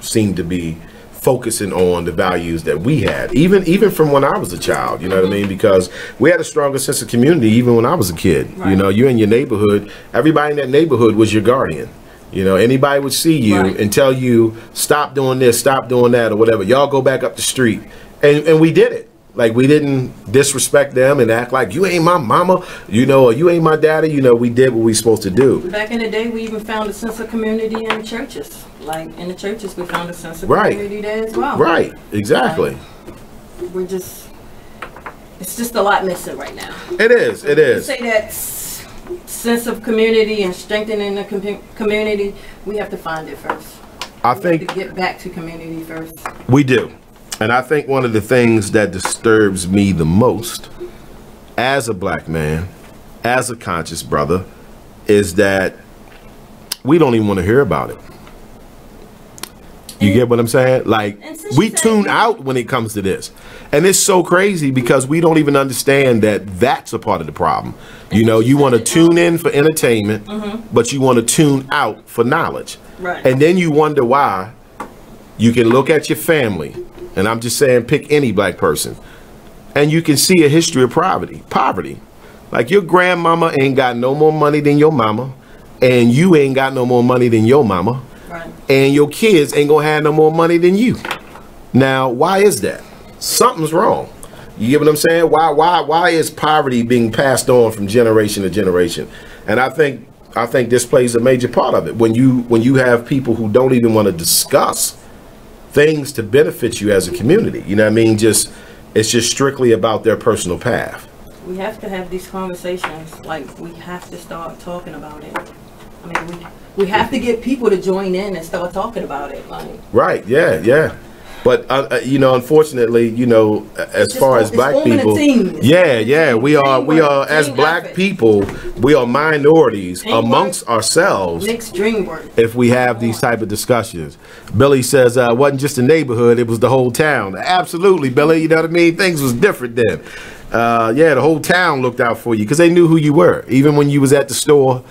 seem to be focusing on the values that we had, even from when I was a child. You know what I mean? Because we had a stronger sense of community even when I was a kid. You know, you're in your neighborhood. Everybody in that neighborhood was your guardian. You know, anybody would see you and tell you, stop doing this, stop doing that, or whatever. Y'all go back up the street. And we did it. Like, we didn't disrespect them and act like, you ain't my mama, you know, or you ain't my daddy. You know, we did what we supposed to do. Back in the day, we even found a sense of community in the churches. Like, in the churches, we found a sense of community there as well. Right, exactly. We're just, it's just a lot missing right now. It is, it is. Say that sense of community and strengthening the community, we have to find it first. I think we have to get back to community first. We do. And I think one of the things that disturbs me the most as a black man, as a conscious brother, is that we don't even want to hear about it. You get what I'm saying? Like, we tune out when it comes to this. And it's so crazy because we don't even understand that that's a part of the problem. You know, you want to tune in for entertainment, but you want to tune out for knowledge. Right. And then you wonder why. You can look at your family, and I'm just saying, pick any black person, and you can see a history of poverty. Like, your grandmama ain't got no more money than your mama, and you ain't got no more money than your mama. And your kids ain't gonna have no more money than you. Now, why is that? Something's wrong. You get what I'm saying? Why is poverty being passed on from generation to generation? And I think this plays a major part of it. When you have people who don't even want to discuss things to benefit you as a community. You know what I mean? It's just strictly about their personal path. We have to have these conversations. Like, we have to start talking about it. I mean, we have to get people to join in and start talking about it. Like, right, yeah. But, you know, unfortunately, you know, as far as black people, we are as black people, we are minorities amongst ourselves. Mixed dream work. If we have these type of discussions. Billy says, it wasn't just a neighborhood, it was the whole town. Absolutely, Billy, you know what I mean? Things was different then. The whole town looked out for you because they knew who you were. Even when you was at the store,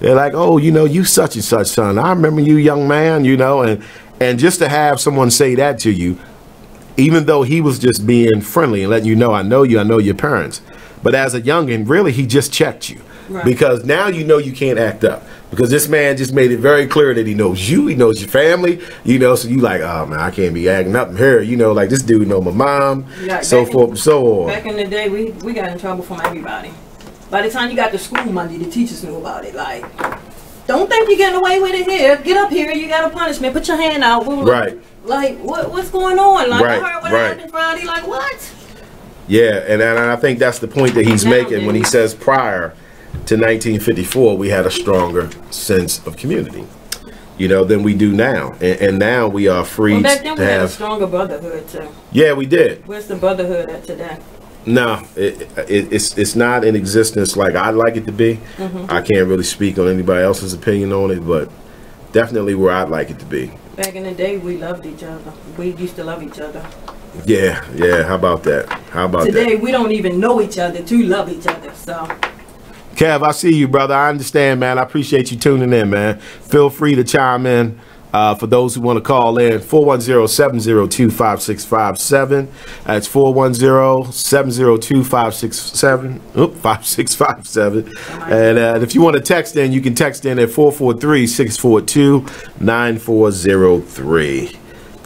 they're like, oh, you know, you such and such, son. I remember you, young man, you know, and just to have someone say that to you, even though he was just being friendly and letting you know, I know you, I know your parents. But as a youngin', really, he just checked you. Right. Because now you know you can't act up. Because this man just made it very clear that he knows you, he knows your family, you know, so you like, oh man, I can't be acting up here, you know, like this dude know my mom, so forth and so on. Back in the day, we got in trouble from everybody. By the time you got to school Monday, the teachers knew about it. Like, don't think you're getting away with it here. Get up here, you got a punishment, put your hand out. Right. Like, what's going on? Like, I heard what happened Friday, like, what? Yeah, and I think that's the point that he's making when he says prior to 1954, we had a stronger sense of community, you know, than we do now. And now we are free well, back then to we had a have stronger brotherhood, too. Yeah, we did. Where's the brotherhood at today? No, it's not in existence like I'd like it to be. I can't really speak on anybody else's opinion on it, but definitely where I'd like it to be. Back in the day, we loved each other. We used to love each other. Yeah, how about that? How about that? Today, we don't even know each other to love each other, so... Kev, I see you, brother. I understand, man. I appreciate you tuning in, man. Feel free to chime in. For those who want to call in, 410-702-5657. That's 410-702-5657. And if you want to text in, you can text in at 443-642-9403.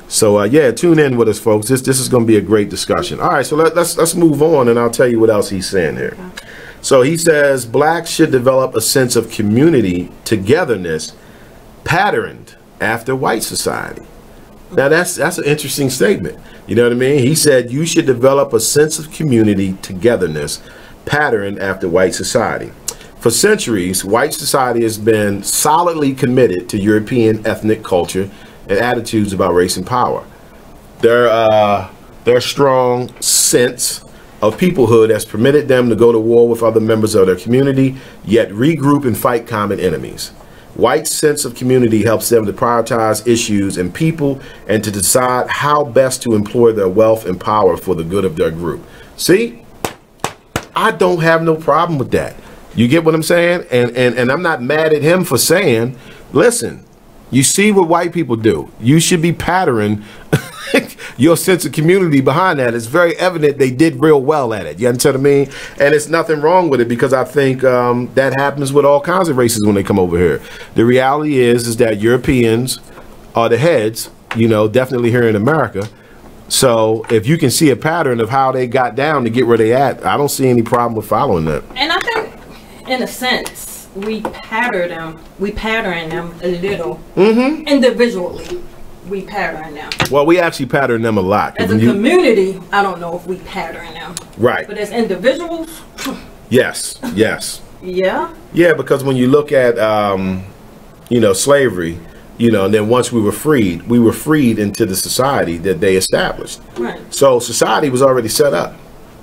So yeah, tune in with us, folks. This is going to be a great discussion. All right, so let's move on, and I'll tell you what else he's saying here. So he says blacks should develop a sense of community togetherness patterned after white society. Now that's an interesting statement. You know what I mean? He said you should develop a sense of community togetherness patterned after white society. For centuries, white society has been solidly committed to European ethnic culture and attitudes about race and power. Their strong sense of peoplehood has permitted them to go to war with other members of their community, yet regroup and fight common enemies. White sense of community helps them to prioritize issues and people and to decide how best to employ their wealth and power for the good of their group. See, I don't have no problem with that. You get what I'm saying? And I'm not mad at him for saying, listen, you see what white people do. You should be patterning your sense of community behind that. It's very evident they did real well at it. You understand what I mean? And it's nothing wrong with it because I think that happens with all kinds of races when they come over here. The reality is that Europeans are the heads, you know, definitely here in America. So if you can see a pattern of how they got down to get where they at, I don't see any problem with following that. And I think, in a sense, we pattern them a little individually. We pattern them. Well, we actually pattern them a lot. As a community, I don't know if we pattern them. Right. But as individuals, yes. yeah. Yeah, because when you look at, you know, slavery, you know, and then once we were freed into the society that they established. Right. So society was already set up.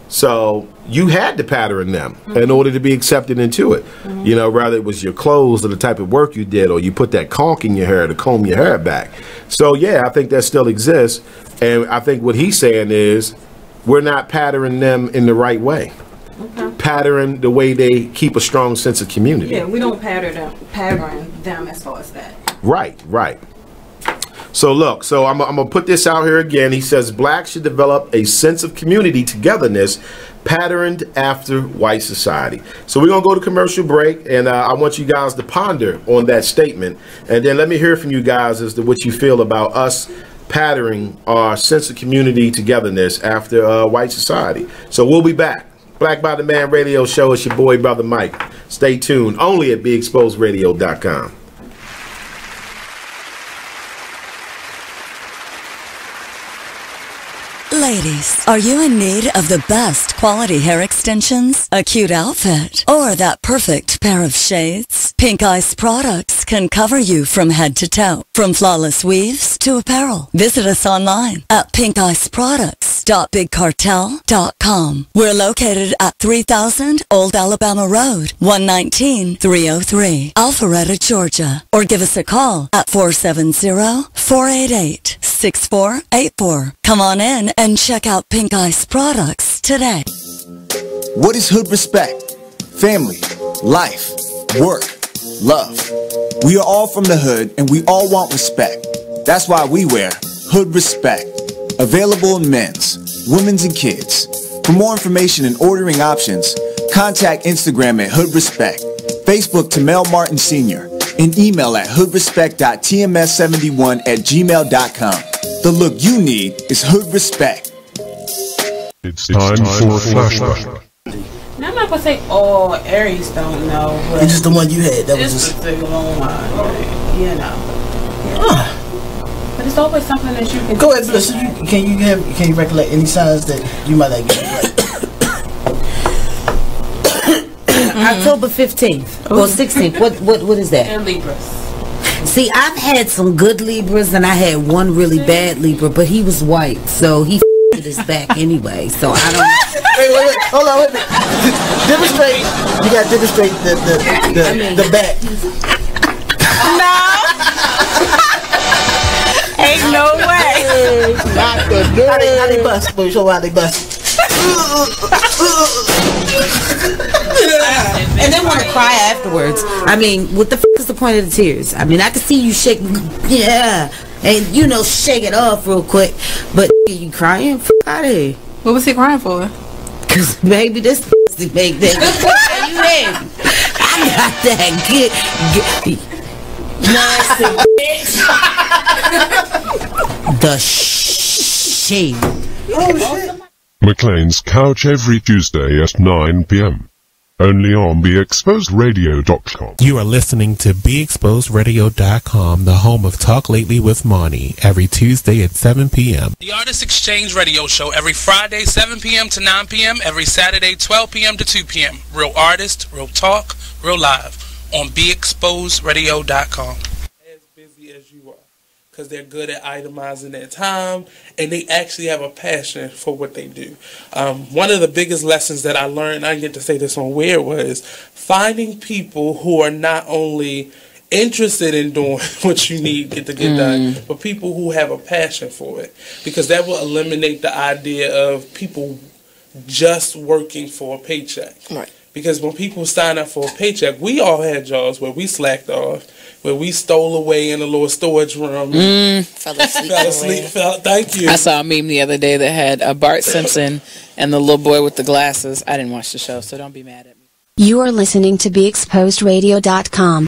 So you had to pattern them in order to be accepted into it. You know, whether it was your clothes or the type of work you did, or you put that conch in your hair to comb your hair back. So yeah, I think that still exists. And I think what he's saying is we're not patterning them in the right way. Pattern the way they keep a strong sense of community. Yeah, we don't pattern them as far as that. Right. So look, so I'm gonna put this out here again. He says blacks should develop a sense of community togetherness patterned after white society. So we're gonna go to commercial break, and I want you guys to ponder on that statement, and then let me hear from you guys as to what you feel about us patterning our sense of community togetherness after white society. So we'll be back. Black by the Man Radio Show. It's your boy, Brother Mike. Stay tuned, only at BeExposedRadio.com. Ladies, are you in need of the best quality hair extensions, a cute outfit, or that perfect pair of shades? Pink Ice products can cover you from head to toe, from flawless weaves to apparel. Visit us online at pinkiceproducts.bigcartel.com. We're located at 3000 Old Alabama Road, 119-303, Alpharetta, Georgia. Or give us a call at 470-488-6484. Come on in and check out Pink Ice products today. What is hood respect? Family, life, work, love. We are all from the hood and we all want respect. That's why we wear Hood Respect, Available in men's, women's, and kids. For more information and ordering options, contact Instagram at Hood Respect, Facebook to Mel Martin Sr., and email at hoodrespect.tms71@gmail.com. The look you need is Hood Respect. It's time for a flashback. Now, I'm not gonna say all Aries don't know, but it's just the one you had. That was just a long one, right? You know. But it's always something that you can. Go ahead, Bliss. Can you recollect any signs that you might not get right? October 15th or 16th. What is that? And Libras. See, I've had some good Libras and I had one really bad Libra, but he was white, so he f***ed his back anyway. So I don't. Wait, hold on, wait a minute. Demonstrate. You got to demonstrate the back. No. Ain't no way. Not the nerd. How they bust? Boy, show how they bust. And then want to cry afterwards. I mean, what the f*** is the point of the tears? I mean, I can see you shake, yeah, and shake it off real quick. But you crying? F*** out of here. What was he crying for? Cause baby, this pussy make that. You in? I got that good nasty bitch. The shade. Oh shit. McLean's Couch every Tuesday at 9 p.m. Only on BeExposedRadio.com. You are listening to BeExposedRadio.com, the home of Talk Lately with Monty, every Tuesday at 7 p.m. The Artist Exchange Radio Show every Friday, 7 p.m. to 9 p.m., every Saturday, 12 p.m. to 2 p.m. Real artist, real talk, real live on BeExposedRadio.com. As busy as you are, because they're good at itemizing their time, and they actually have a passion for what they do. One of the biggest lessons that I learned, I get to say this on Weird, was finding people who are not only interested in doing what you need to get done, but people who have a passion for it, because that will eliminate the idea of people just working for a paycheck. Right. Because when people sign up for a paycheck, we all had jobs where we slacked off, where we stole away in a little storage room. Fell asleep. Thank you. I saw a meme the other day that had Bart Simpson and the little boy with the glasses. I didn't watch the show, so don't be mad at me. You are listening to BeExposedRadio.com.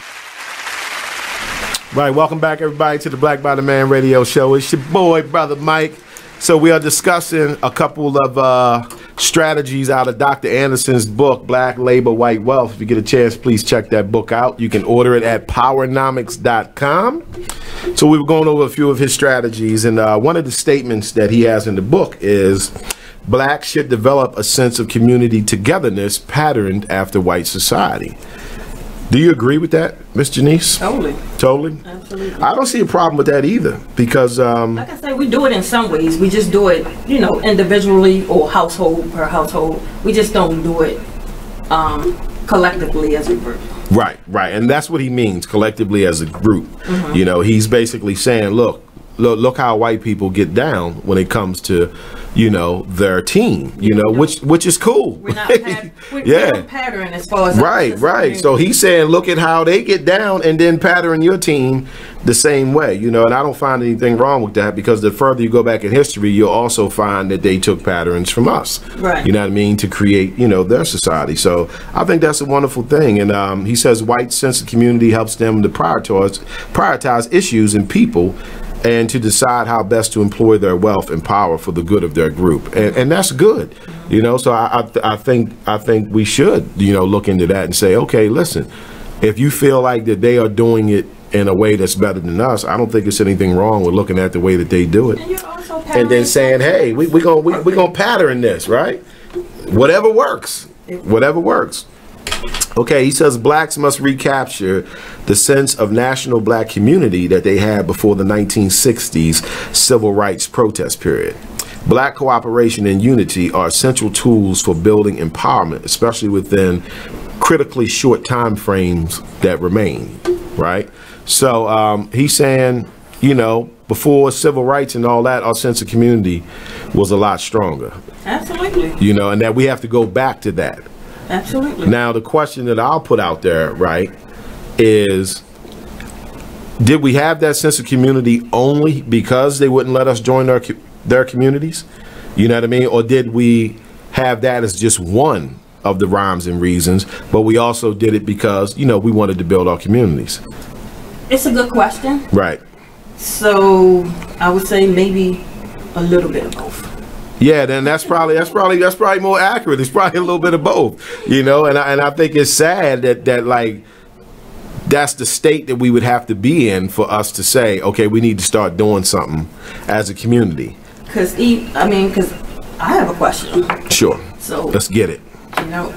Right, welcome back everybody to the Black Body Man Radio Show. It's your boy, Brother Mike. So we are discussing a couple of strategies out of Dr. Anderson's book, Black Labor, White Wealth. If you get a chance, please check that book out. You can order it at powernomics.com. So we were going over a few of his strategies, and one of the statements that he has in the book is blacks should develop a sense of community togetherness patterned after white society. Do you agree with that, Miss Janice? Totally. Totally? Absolutely. I don't see a problem with that either, because like I say, we do it in some ways. We just do it, individually or household per household. We just don't do it collectively as a group. Right, and that's what he means, collectively as a group. Mm-hmm. He's basically saying, look how white people get down when it comes to their team, which is cool. We're not we're pattern as far as right. So he's saying, look at how they get down and then pattern your team the same way, and I don't find anything wrong with that, because the further you go back in history, you'll also find that they took patterns from us. Right. You know what I mean? To create, their society. So I think that's a wonderful thing. And he says white sense of community helps them to prioritize issues and people, and to decide how best to employ their wealth and power for the good of their group, and that's good, So I think we should, look into that and say, okay, listen, if you feel like that they are doing it in a way that's better than us, I don't think there's anything wrong with looking at the way that they do it, and then saying, hey, we gonna pattern this, right? Whatever works. Okay, he says blacks must recapture the sense of national black community that they had before the 1960s civil rights protest period. Black cooperation and unity are essential tools for building empowerment, especially within critically short time frames that remain, right? So he's saying, before civil rights and all that, our sense of community was a lot stronger. Absolutely. And that we have to go back to that. Absolutely. Now, the question that I'll put out there, right, is, did we have that sense of community only because they wouldn't let us join their communities? You know what I mean? Or did we have that as just one of the rhymes and reasons, but we also did it because, you know, we wanted to build our communities? It's a good question. Right. So I would say maybe a little bit of both. Yeah, then that's probably more accurate. It's probably a little bit of both, you know. And I think it's sad that like that's the state that we would have to be in for us to say, okay, we need to start doing something as a community. Because I have a question. Sure. So let's get it. You know,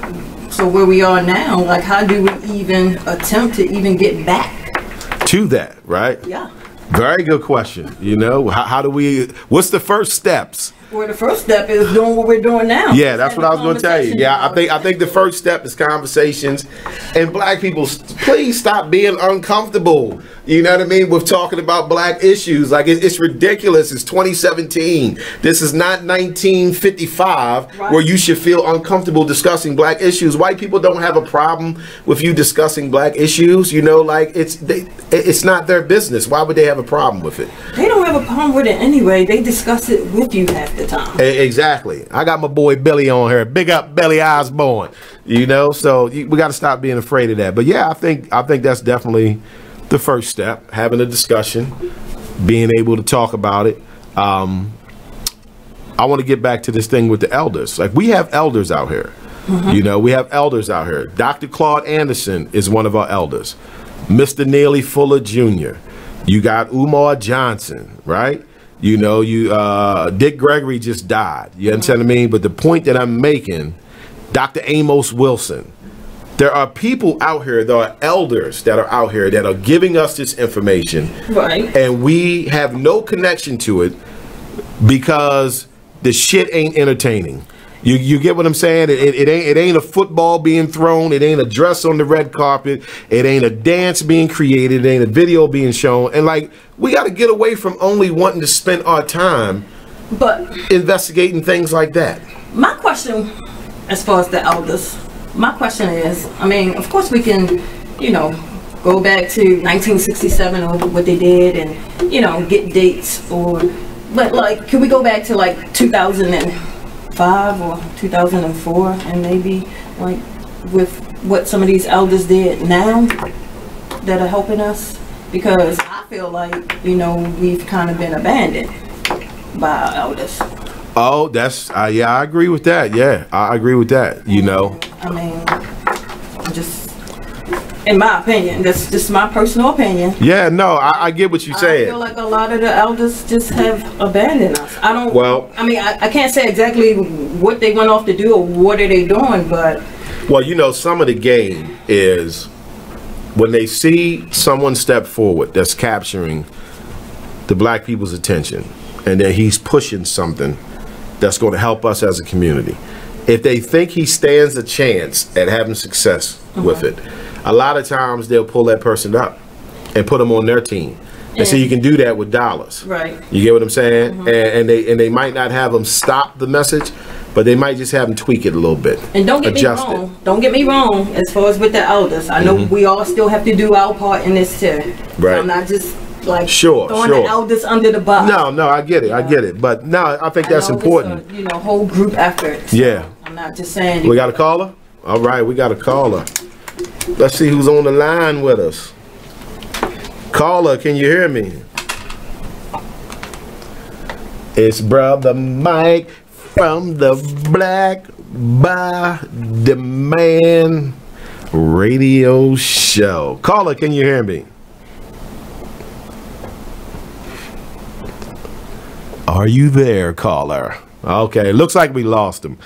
so where we are now, like, how do we even attempt to even get back to that? Right. Yeah. Very good question. You know, how do we? What's the first steps? Well, the first step is doing what we're doing now. Yeah, that's what I was going to tell you. Yeah, I think the first step is conversations. And black people, please stop being uncomfortable. You know what I mean? With talking about black issues. Like, it's ridiculous. It's 2017. This is not 1955 where you should feel uncomfortable discussing black issues. White people don't have a problem with you discussing black issues. You know, like, it's not their business. Why would they have a problem with it? They don't have a problem with it anyway. They discuss it with you half the time. Exactly. I got my boy Billy on here. Big up Billy Osborne. You know, so we got to stop being afraid of that. But yeah, I think that's definitely the first step, having a discussion, being able to talk about it. I want to get back to this thing with the elders. Like, we have elders out here. You know, we have elders out here. Dr. Claude Anderson is one of our elders. Mr. Neely Fuller Jr. You got Umar Johnson, right? You know, Dick Gregory just died. You understand what I mean? But the point that I'm making, Dr. Amos Wilson, there are people out here, there are elders that are out here that are giving us this information. Right. And we have no connection to it because the shit ain't entertaining. You get what I'm saying? It ain't a football being thrown. It ain't a dress on the red carpet. It ain't a dance being created. It ain't a video being shown. And like, we got to get away from only wanting to spend our time investigating things like that. My question, as far as the elders, my question is, I mean, of course we can, you know, go back to 1967 or what they did and, you know, get dates but like, could we go back to like 2005 or 2004 and maybe like with what some of these elders did now that are helping us? Because I feel like, you know, we've kind of been abandoned by our elders. Oh, that's, yeah, I agree with that. Yeah, I agree with that, you know. I mean, just, in my opinion, that's just my personal opinion. Yeah, no, I get what you're saying. I feel like a lot of the elders just have abandoned us. I mean, I can't say exactly what they went off to do or what are they doing, but. Well, you know, some of the game is when they see someone step forward that's capturing the black people's attention and then he's pushing something that's going to help us as a community. If they think he stands a chance at having success with it, a lot of times they'll pull that person up and put them on their team. And so you can do that with dollars. Right. You get what I'm saying? And they might not have them stop the message, but they might just have them tweak it a little bit. And don't get me wrong. Don't get me wrong. As far as with the elders, I know we all still have to do our part in this too. Right. I'm not just like throwing the elders under the bus. No, I get it. I get it. But no, I think that's important. It's a, you know, whole group effort. So yeah. I'm not just saying. We got a caller? All right, we got a caller. Let's see who's on the line with us. Caller, can you hear me? It's Brother Mike from the Black Body Man Radio Show. Caller, can you hear me? Are you there, caller? Okay, looks like we lost him.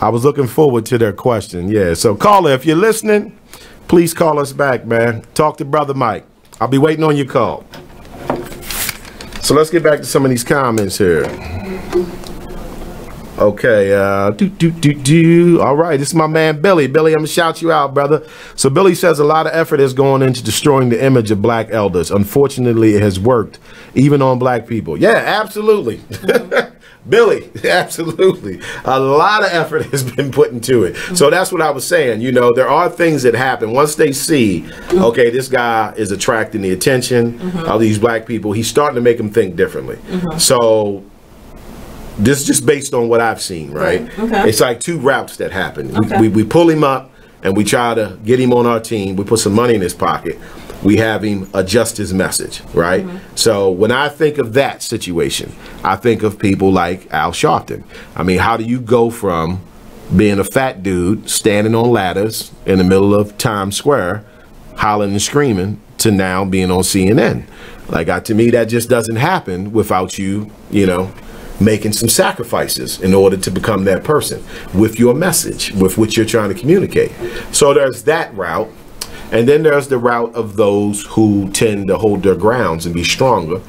I was looking forward to their question. Yeah, so caller, if you're listening, please call us back, man. Talk to Brother Mike. I'll be waiting on your call. So let's get back to some of these comments here. Okay, all right, this is my man Billy. Billy, I'm gonna shout you out, brother. So Billy says a lot of effort is going into destroying the image of black elders. Unfortunately, it has worked, even on black people. Yeah, absolutely. Billy, absolutely. A lot of effort has been put into it. So that's what I was saying. You know, there are things that happen once they see, okay, this guy is attracting the attention of these black people. He's starting to make them think differently. So This is just based on what I've seen, right? Okay. It's like 2 routes that happen. Okay. We pull him up and we try to get him on our team. We put some money in his pocket. We have him adjust his message, right? So when I think of that situation, I think of people like Al Sharpton. I mean, how do you go from being a fat dude standing on ladders in the middle of Times Square, hollering and screaming, to now being on CNN? Like, to me, that just doesn't happen without you, you know, making some sacrifices in order to become that person with your message, with what you're trying to communicate. So there's that route. And then there's the route of those who tend to hold their grounds and be stronger.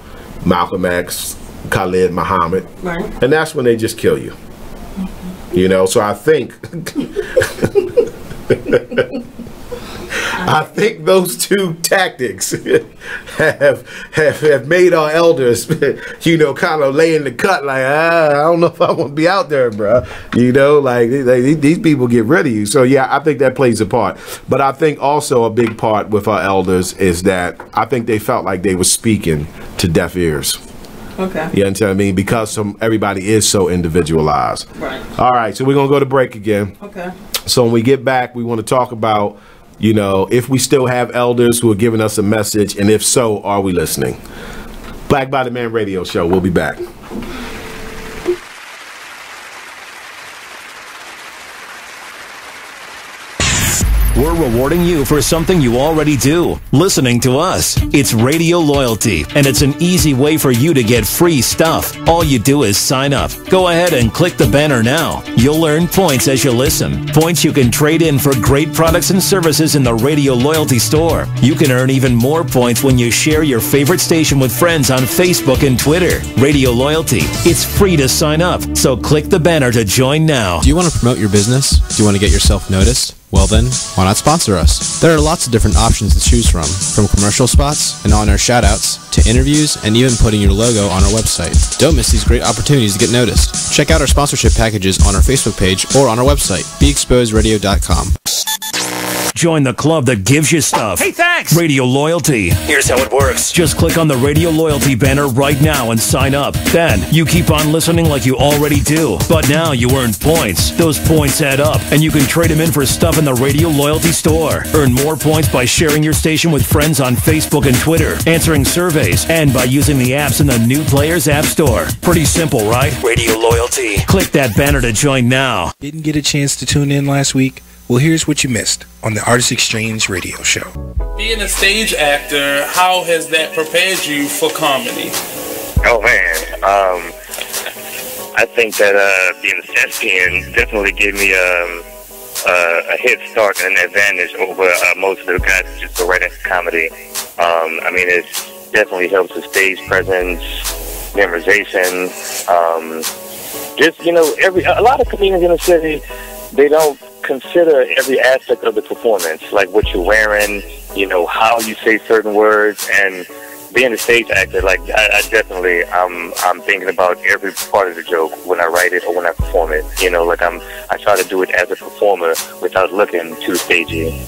Malcolm X, Khalid Muhammad. Right. And that's when they just kill you. You know, so I think I think those 2 tactics have made our elders, you know, kind of lay in the cut like, I don't know if I want to be out there, bro. You know, like these people get rid of you. So, yeah, I think that plays a part. But I think also a big part with our elders is that I think they felt like they were speaking to deaf ears. Okay. You understand what I mean? Because everybody is so individualized. Right. All right, so we're going to go to break again. Okay. So when we get back, we want to talk about, you know, if we still have elders who are giving us a message, and if so, are we listening? Black Body Man Radio Show. We'll be back. We're rewarding you for something you already do, listening to us. It's Radio Loyalty, and it's an easy way for you to get free stuff. All you do is sign up. Go ahead and click the banner now. You'll earn points as you listen. Points you can trade in for great products and services in the Radio Loyalty store. You can earn even more points when you share your favorite station with friends on Facebook and Twitter. Radio Loyalty. It's free to sign up, so click the banner to join now. Do you want to promote your business? Do you want to get yourself noticed? Well then, why not sponsor us? There are lots of different options to choose from commercial spots and on-air shoutouts, to interviews, and even putting your logo on our website. Don't miss these great opportunities to get noticed. Check out our sponsorship packages on our Facebook page or on our website, beexposedradio.com. Join the club that gives you stuff. Hey, thanks! Radio Loyalty. Here's how it works. Just click on the Radio Loyalty banner right now and sign up. Then, you keep on listening like you already do. But now you earn points. Those points add up, and you can trade them in for stuff in the Radio Loyalty store. Earn more points by sharing your station with friends on Facebook and Twitter, answering surveys, and by using the apps in the New Players App Store. Pretty simple, right? Radio Loyalty. Click that banner to join now. Didn't get a chance to tune in last week? Well, here's what you missed on the Artist Exchange radio show. Being a stage actor, how has that prepared you for comedy? Oh, man. I think that being a thespian definitely gave me a head start and an advantage over most of the guys that just go right into comedy. I mean, it definitely helps with stage presence, memorization. Just, you know, a lot of comedians in the city, they don't consider every aspect of the performance, like what you're wearing, you know, how you say certain words, and being a stage actor, like I definitely, I'm thinking about every part of the joke when I write it or when I perform it. You know, like I try to do it as a performer without looking too stagey.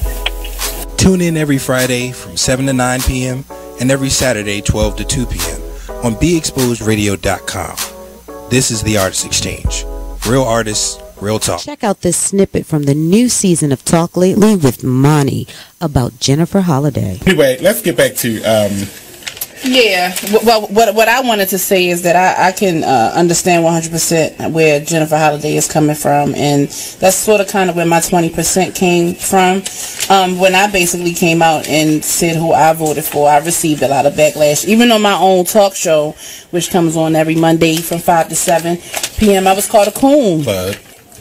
Tune in every Friday from 7 to 9 p.m. and every Saturday 12 to 2 p.m. on BeExposedRadio.com. This is the Artist Exchange. Real artists, real talk. Check out this snippet from the new season of Talk Lately with Monty about Jennifer Holliday. Anyway, let's get back to yeah, well, what I wanted to say is that I can understand 100% where Jennifer Holliday is coming from, and that's sort of kind of where my 20% came from. When I basically came out and said who I voted for, I received a lot of backlash. Even on my own talk show, which comes on every Monday from 5 to 7 p.m., I was called a coon.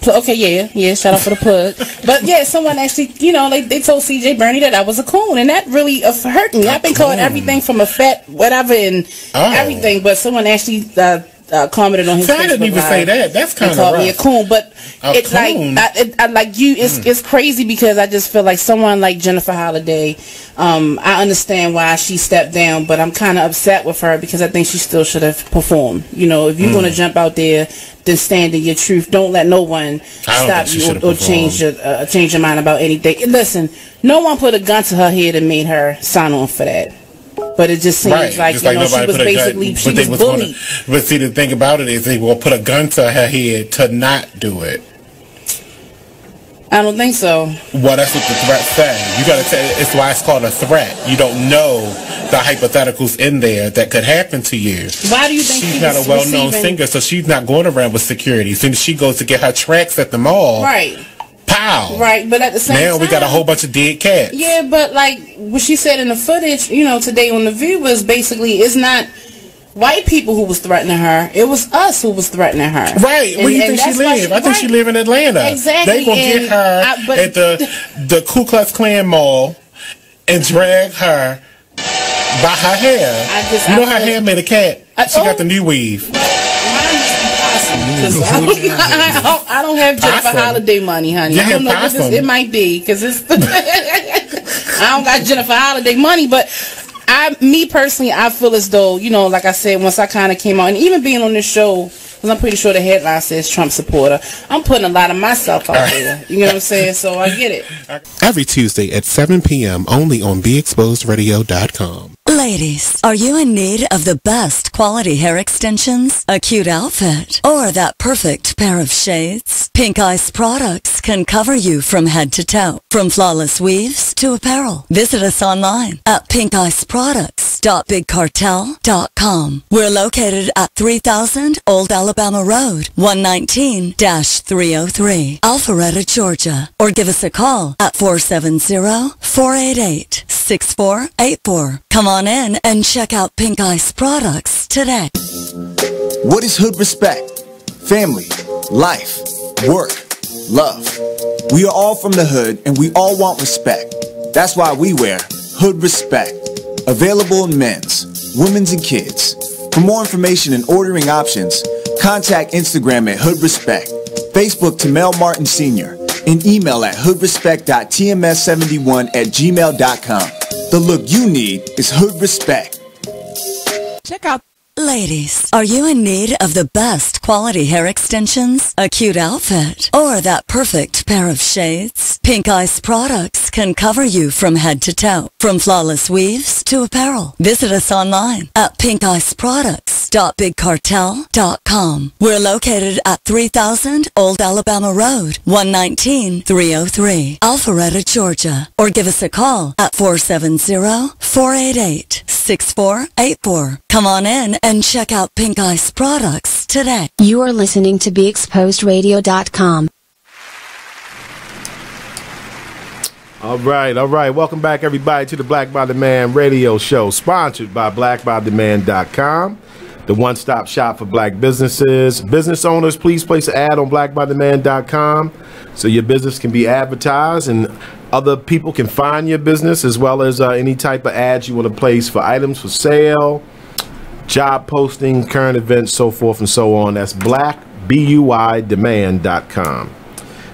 Okay, yeah, shout out for the plug. But yeah, someone actually, you know, they told CJ Bernie that I was a coon, and that really hurt me. I've been called everything from a fat whatever and everything, but someone actually commented on his Facebook. I didn't even say that. That's kind of called me a coon, but it's coon. like I like you. It's crazy because I just feel like someone like Jennifer Holliday. I understand why she stepped down, but I'm kind of upset with her because I think she still should have performed. You know, if you're gonna jump out there, then stand in your truth. Don't let no one stop you or change your mind about anything. And listen, no one put a gun to her head and made her sign on for that. But it just seems like, you know, she was basically, she was bullied. But see, the thing about it is they will put a gun to her head to not do it. I don't think so. Well, that's what the threat says. You gotta say, it's why it's called a threat. You don't know the hypotheticals in there that could happen to you. Why do you think she's not a well-known singer, so she's not going around with security. Since she goes to get her tracks at the mall, right? Pow! Right, but at the same time, now we got a whole bunch of dead cats. Yeah, but like what she said in the footage, you know, today on The View was basically it's not white people who was threatening her. It was us who was threatening her. Right. Where do you think she live? I think she live in Atlanta. Exactly. They gonna get her at the Ku Klux Klan mall and drag her by her hair. You know her hair made a cat. She got the new weave. I don't have Jennifer Holiday money, honey. I don't know what this, it might be because it's I don't got Jennifer Holiday money, but me personally, I feel as though, you know, like I said, once I kind of came out, and even being on this show, because I'm pretty sure the headline says Trump supporter, I'm putting a lot of myself out there. You know what I'm saying? So I get it. Every Tuesday at 7 p.m. only on BeExposedRadio.com. Ladies, are you in need of the best quality hair extensions, a cute outfit, or that perfect pair of shades? Pink Ice products can cover you from head to toe, from flawless weaves to apparel. Visit us online at pinkiceproducts.bigcartel.com. We're located at 3000 Old Alabama Road, 119-303, Alpharetta, Georgia. Or give us a call at 470-488-6484. Come on in and check out Pink Ice products today. What is hood respect? Family, life, work, love. We are all from the hood and we all want respect. That's why we wear Hood Respect. Available in men's, women's, and kids. For more information and ordering options, contact Instagram at Hood Respect, Facebook to Mel Martin Sr., and email at hoodrespect.tms71@gmail.com. The look you need is Hood Respect. Check out. Ladies, are you in need of the best quality hair extensions, a cute outfit, or that perfect pair of shades? Pink Ice products can cover you from head to toe, from flawless weaves to apparel. Visit us online at pinkiceproducts.bigcartel.com. We're located at 3000 Old Alabama Road, 119-303, Alpharetta, Georgia. Or give us a call at 470-488-6484. Come on in and check out Pink Ice products today. You are listening to BeExposedRadio.com. All right. Welcome back, everybody, to the Black by the Man radio show, sponsored by BlackByTheMan.com, the one-stop shop for black businesses. Business owners, please place an ad on BlackByTheMan.com so your business can be advertised and other people can find your business, as well as any type of ads you want to place for items for sale, job posting, current events, so forth and so on. That's BlackByTheMan.com.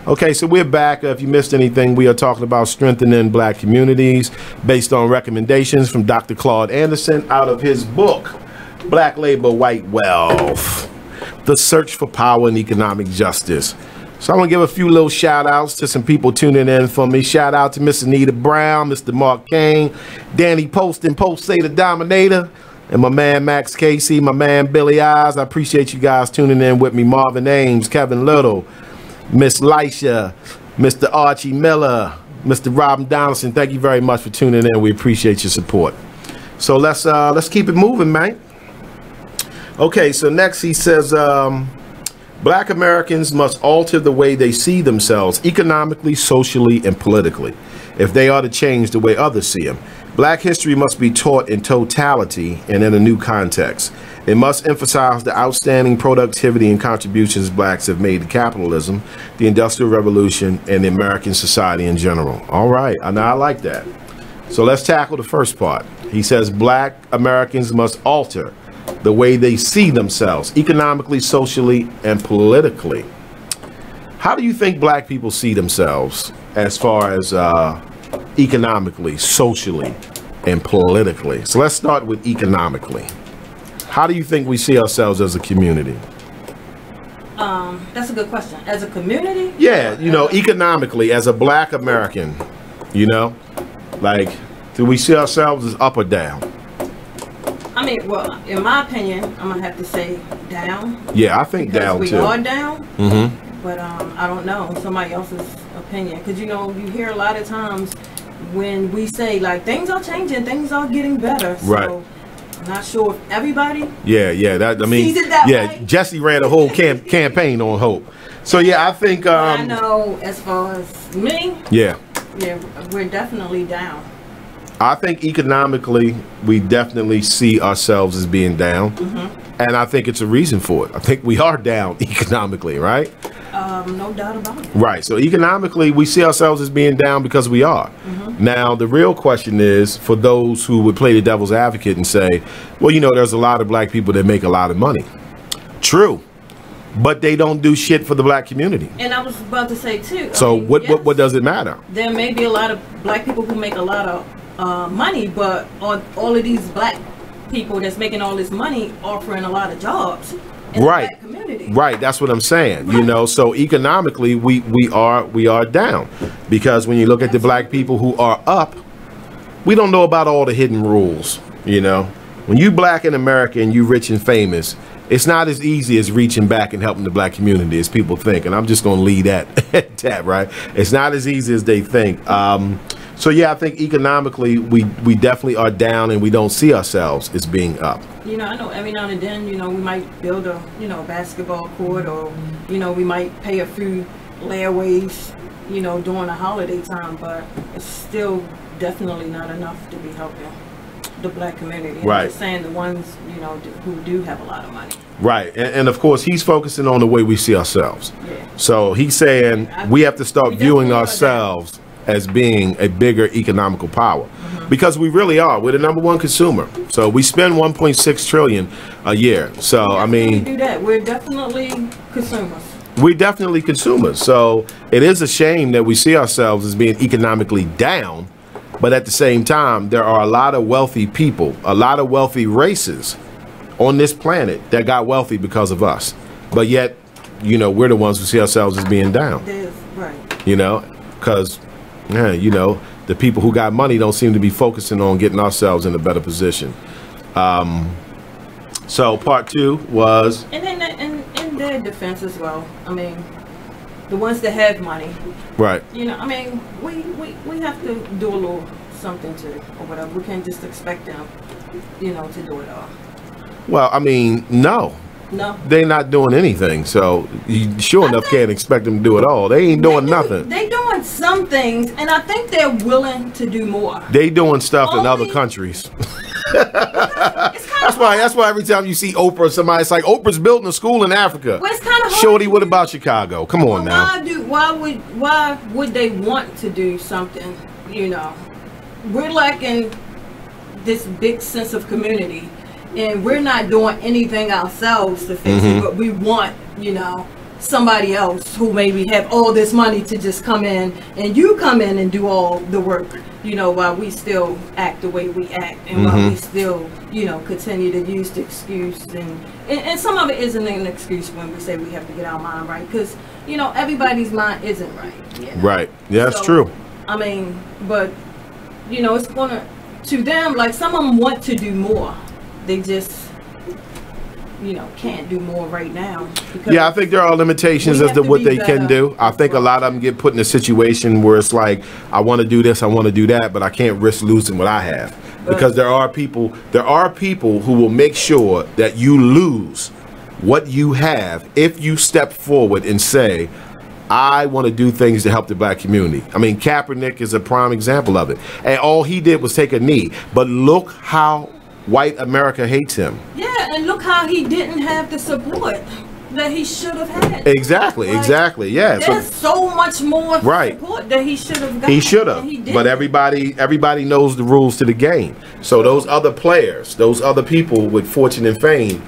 Okay, so we're back. If you missed anything, we are talking about strengthening black communities based on recommendations from Dr. Claude Anderson out of his book, Black Labor, White Wealth, The Search for Power and Economic Justice. So I'm going to give a few little shout outs to some people tuning in for me. Shout out to Miss Anita Brown, Mr. Mark Kane, Danny Poston, Post Say the Dominator, and my man Max Casey, my man Billy Eyes. I appreciate you guys tuning in with me. Marvin Ames, Kevin Little, Miss Lisha, Mr. Archie Miller, Mr. Robin Donaldson. Thank you very much for tuning in. We appreciate your support. So let's keep it moving, man. Okay, so next he says, Black Americans must alter the way they see themselves economically, socially, and politically if they are to change the way others see them. Black history must be taught in totality and in a new context. It must emphasize the outstanding productivity and contributions blacks have made to capitalism, the Industrial Revolution, and the American society in general. All right, now I like that. So let's tackle the first part. He says Black Americans must alter the way they see themselves economically, socially, and politically. How do you think black people see themselves as far as economically, socially, and politically? So let's start with economically. How do you think we see ourselves as a community? That's a good question. As a community? Yeah, you know, economically, as a black American, you know, like, do we see ourselves as up or down? mean, well, in my opinion, I'm gonna have to say down. Yeah, I think down we too. We are down. Mm-hmm. But I don't know somebody else's opinion, because you know you hear a lot of times when we say like things are changing, things are getting better. So right. I'm not sure if everybody. Yeah. That I mean, sees it that yeah. way. Jesse ran a whole campaign on hope. So yeah, I think. I know as far as me. Yeah. Yeah, we're definitely down. I think economically, we definitely see ourselves as being down, and I think it's a reason for it. I think we are down economically, right? No doubt about it. Right. So economically, we see ourselves as being down because we are. Now, the real question is for those who would play the devil's advocate and say, well, you know, there's a lot of black people that make a lot of money. True. But they don't do shit for the black community. And I was about to say too. So I mean, what does it matter? There may be a lot of black people who make a lot of money, but all of these black people that's making all this money offering a lot of jobs in the black community. Right, that's what I'm saying. You know, so economically we are down, because when you look at the black people who are up, we don't know about all the hidden rules. You know, when you black in America and you rich and famous, it's not as easy as reaching back and helping the black community as people think. And I'm just going to leave that at that, right? It's not as easy as they think. So yeah, I think economically we definitely are down, and we don't see ourselves as being up. You know, I know every now and then, you know, we might build a, you know, basketball court, or, you know, we might pay a few layaways, you know, during the holiday time, but it's still definitely not enough to be helping the black community. Right. I'm just saying the ones, you know, who do have a lot of money. Right. And of course, he's focusing on the way we see ourselves. Yeah. So he's saying we have to start viewing ourselves as being a bigger economical power, because we really are. We're the #1 consumer. So we spend 1.6 trillion a year. So I mean, we do that. We're definitely consumers. We're definitely consumers. So it is a shame that we see ourselves as being economically down, but at the same time, there are a lot of wealthy people, a lot of wealthy races on this planet that got wealthy because of us. But yet, you know, we're the ones who see ourselves as being down. Right. You know, because, yeah, you know, the people who got money don't seem to be focusing on getting ourselves in a better position. So part 2 was... And then in their defense as well, I mean, the ones that have money. Right. You know, I mean, we have to do a little something to, or whatever. We can't just expect them, you know, to do it all. Well, I mean, no. No. They're not doing anything, so you sure enough can't expect them to do it all. They ain't doing nothing. They doing some things, and I think they're willing to do more. They doing stuff in other countries. That's why every time you see Oprah, somebody, it's like Oprah's building a school in Africa. Well, it's kind of hard. Shorty, what about Chicago? Come on now. Why would they want to do something? You know, we're lacking this big sense of community, and we're not doing anything ourselves to fix it, but we want, you know, somebody else who maybe have all this money to just come in, and you come in and do all the work, you know, while we still act the way we act, and while we still, you know, continue to use the excuse, and some of it isn't an excuse when we say we have to get our mind right, because, you know, everybody's mind isn't right. You know? Right. Yeah, that's true. I mean, but, you know, it's gonna, to them, like, some of them want to do more. They just, you know, can't do more right now. Yeah, I think there are limitations as to what they can do. I think a lot of them get put in a situation where it's like, I want to do this, I want to do that, but I can't risk losing what I have. Because there are people who will make sure that you lose what you have if you step forward and say, I want to do things to help the black community. I mean, Kaepernick is a prime example of it. And all he did was take a knee. But look how white America hates him. Yeah, and look how he didn't have the support that he should have had. Exactly, like, exactly, yeah. There's so much more support that he should have gotten. He should have, but everybody knows the rules to the game. So those other players, those other people with fortune and fame,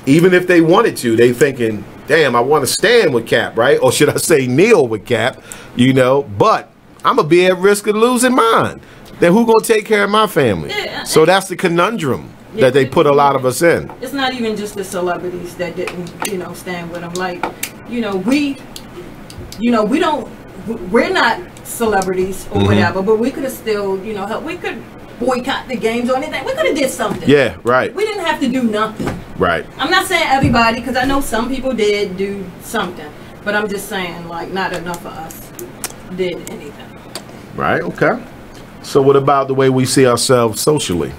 even if they wanted to, they thinking, damn, I want to stand with Cap, right? Or should I say kneel with Cap, you know? But I'm going to be at risk of losing mine. Then who gonna take care of my family? Yeah, so that's the conundrum that they put a lot of us in. It's not even just the celebrities that didn't, you know, stand with them. Like, you know, we're not celebrities or whatever, but we could have still, you know, help. We could boycott the games or anything. We could have did something. Yeah, right. We didn't have to do nothing. Right. I'm not saying everybody, because I know some people did do something, but I'm just saying, like, not enough of us did anything. Right. Okay. So what about the way we see ourselves socially?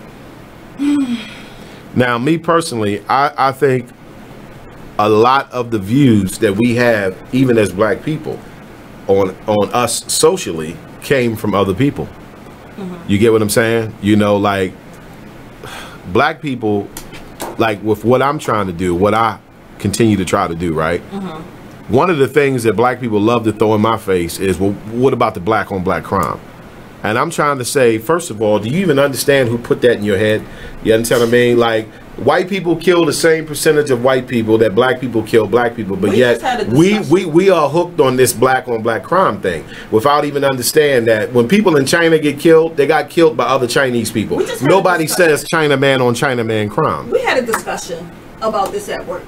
Now, me personally, I think a lot of the views that we have, even as black people, on us socially, came from other people. You get what I'm saying? You know, like, black people, like with what I'm trying to do, what I continue to try to do, right? One of the things that black people love to throw in my face is, well, what about the black on black crime? And I'm trying to say, first of all, do you even understand who put that in your head? You understand what I mean? Like, white people kill the same percentage of white people that black people kill black people, but yet we are hooked on this black on black crime thing without even understand that when people in China get killed, they got killed by other Chinese people. Nobody says Chinaman on Chinaman crime. We had a discussion about this at work.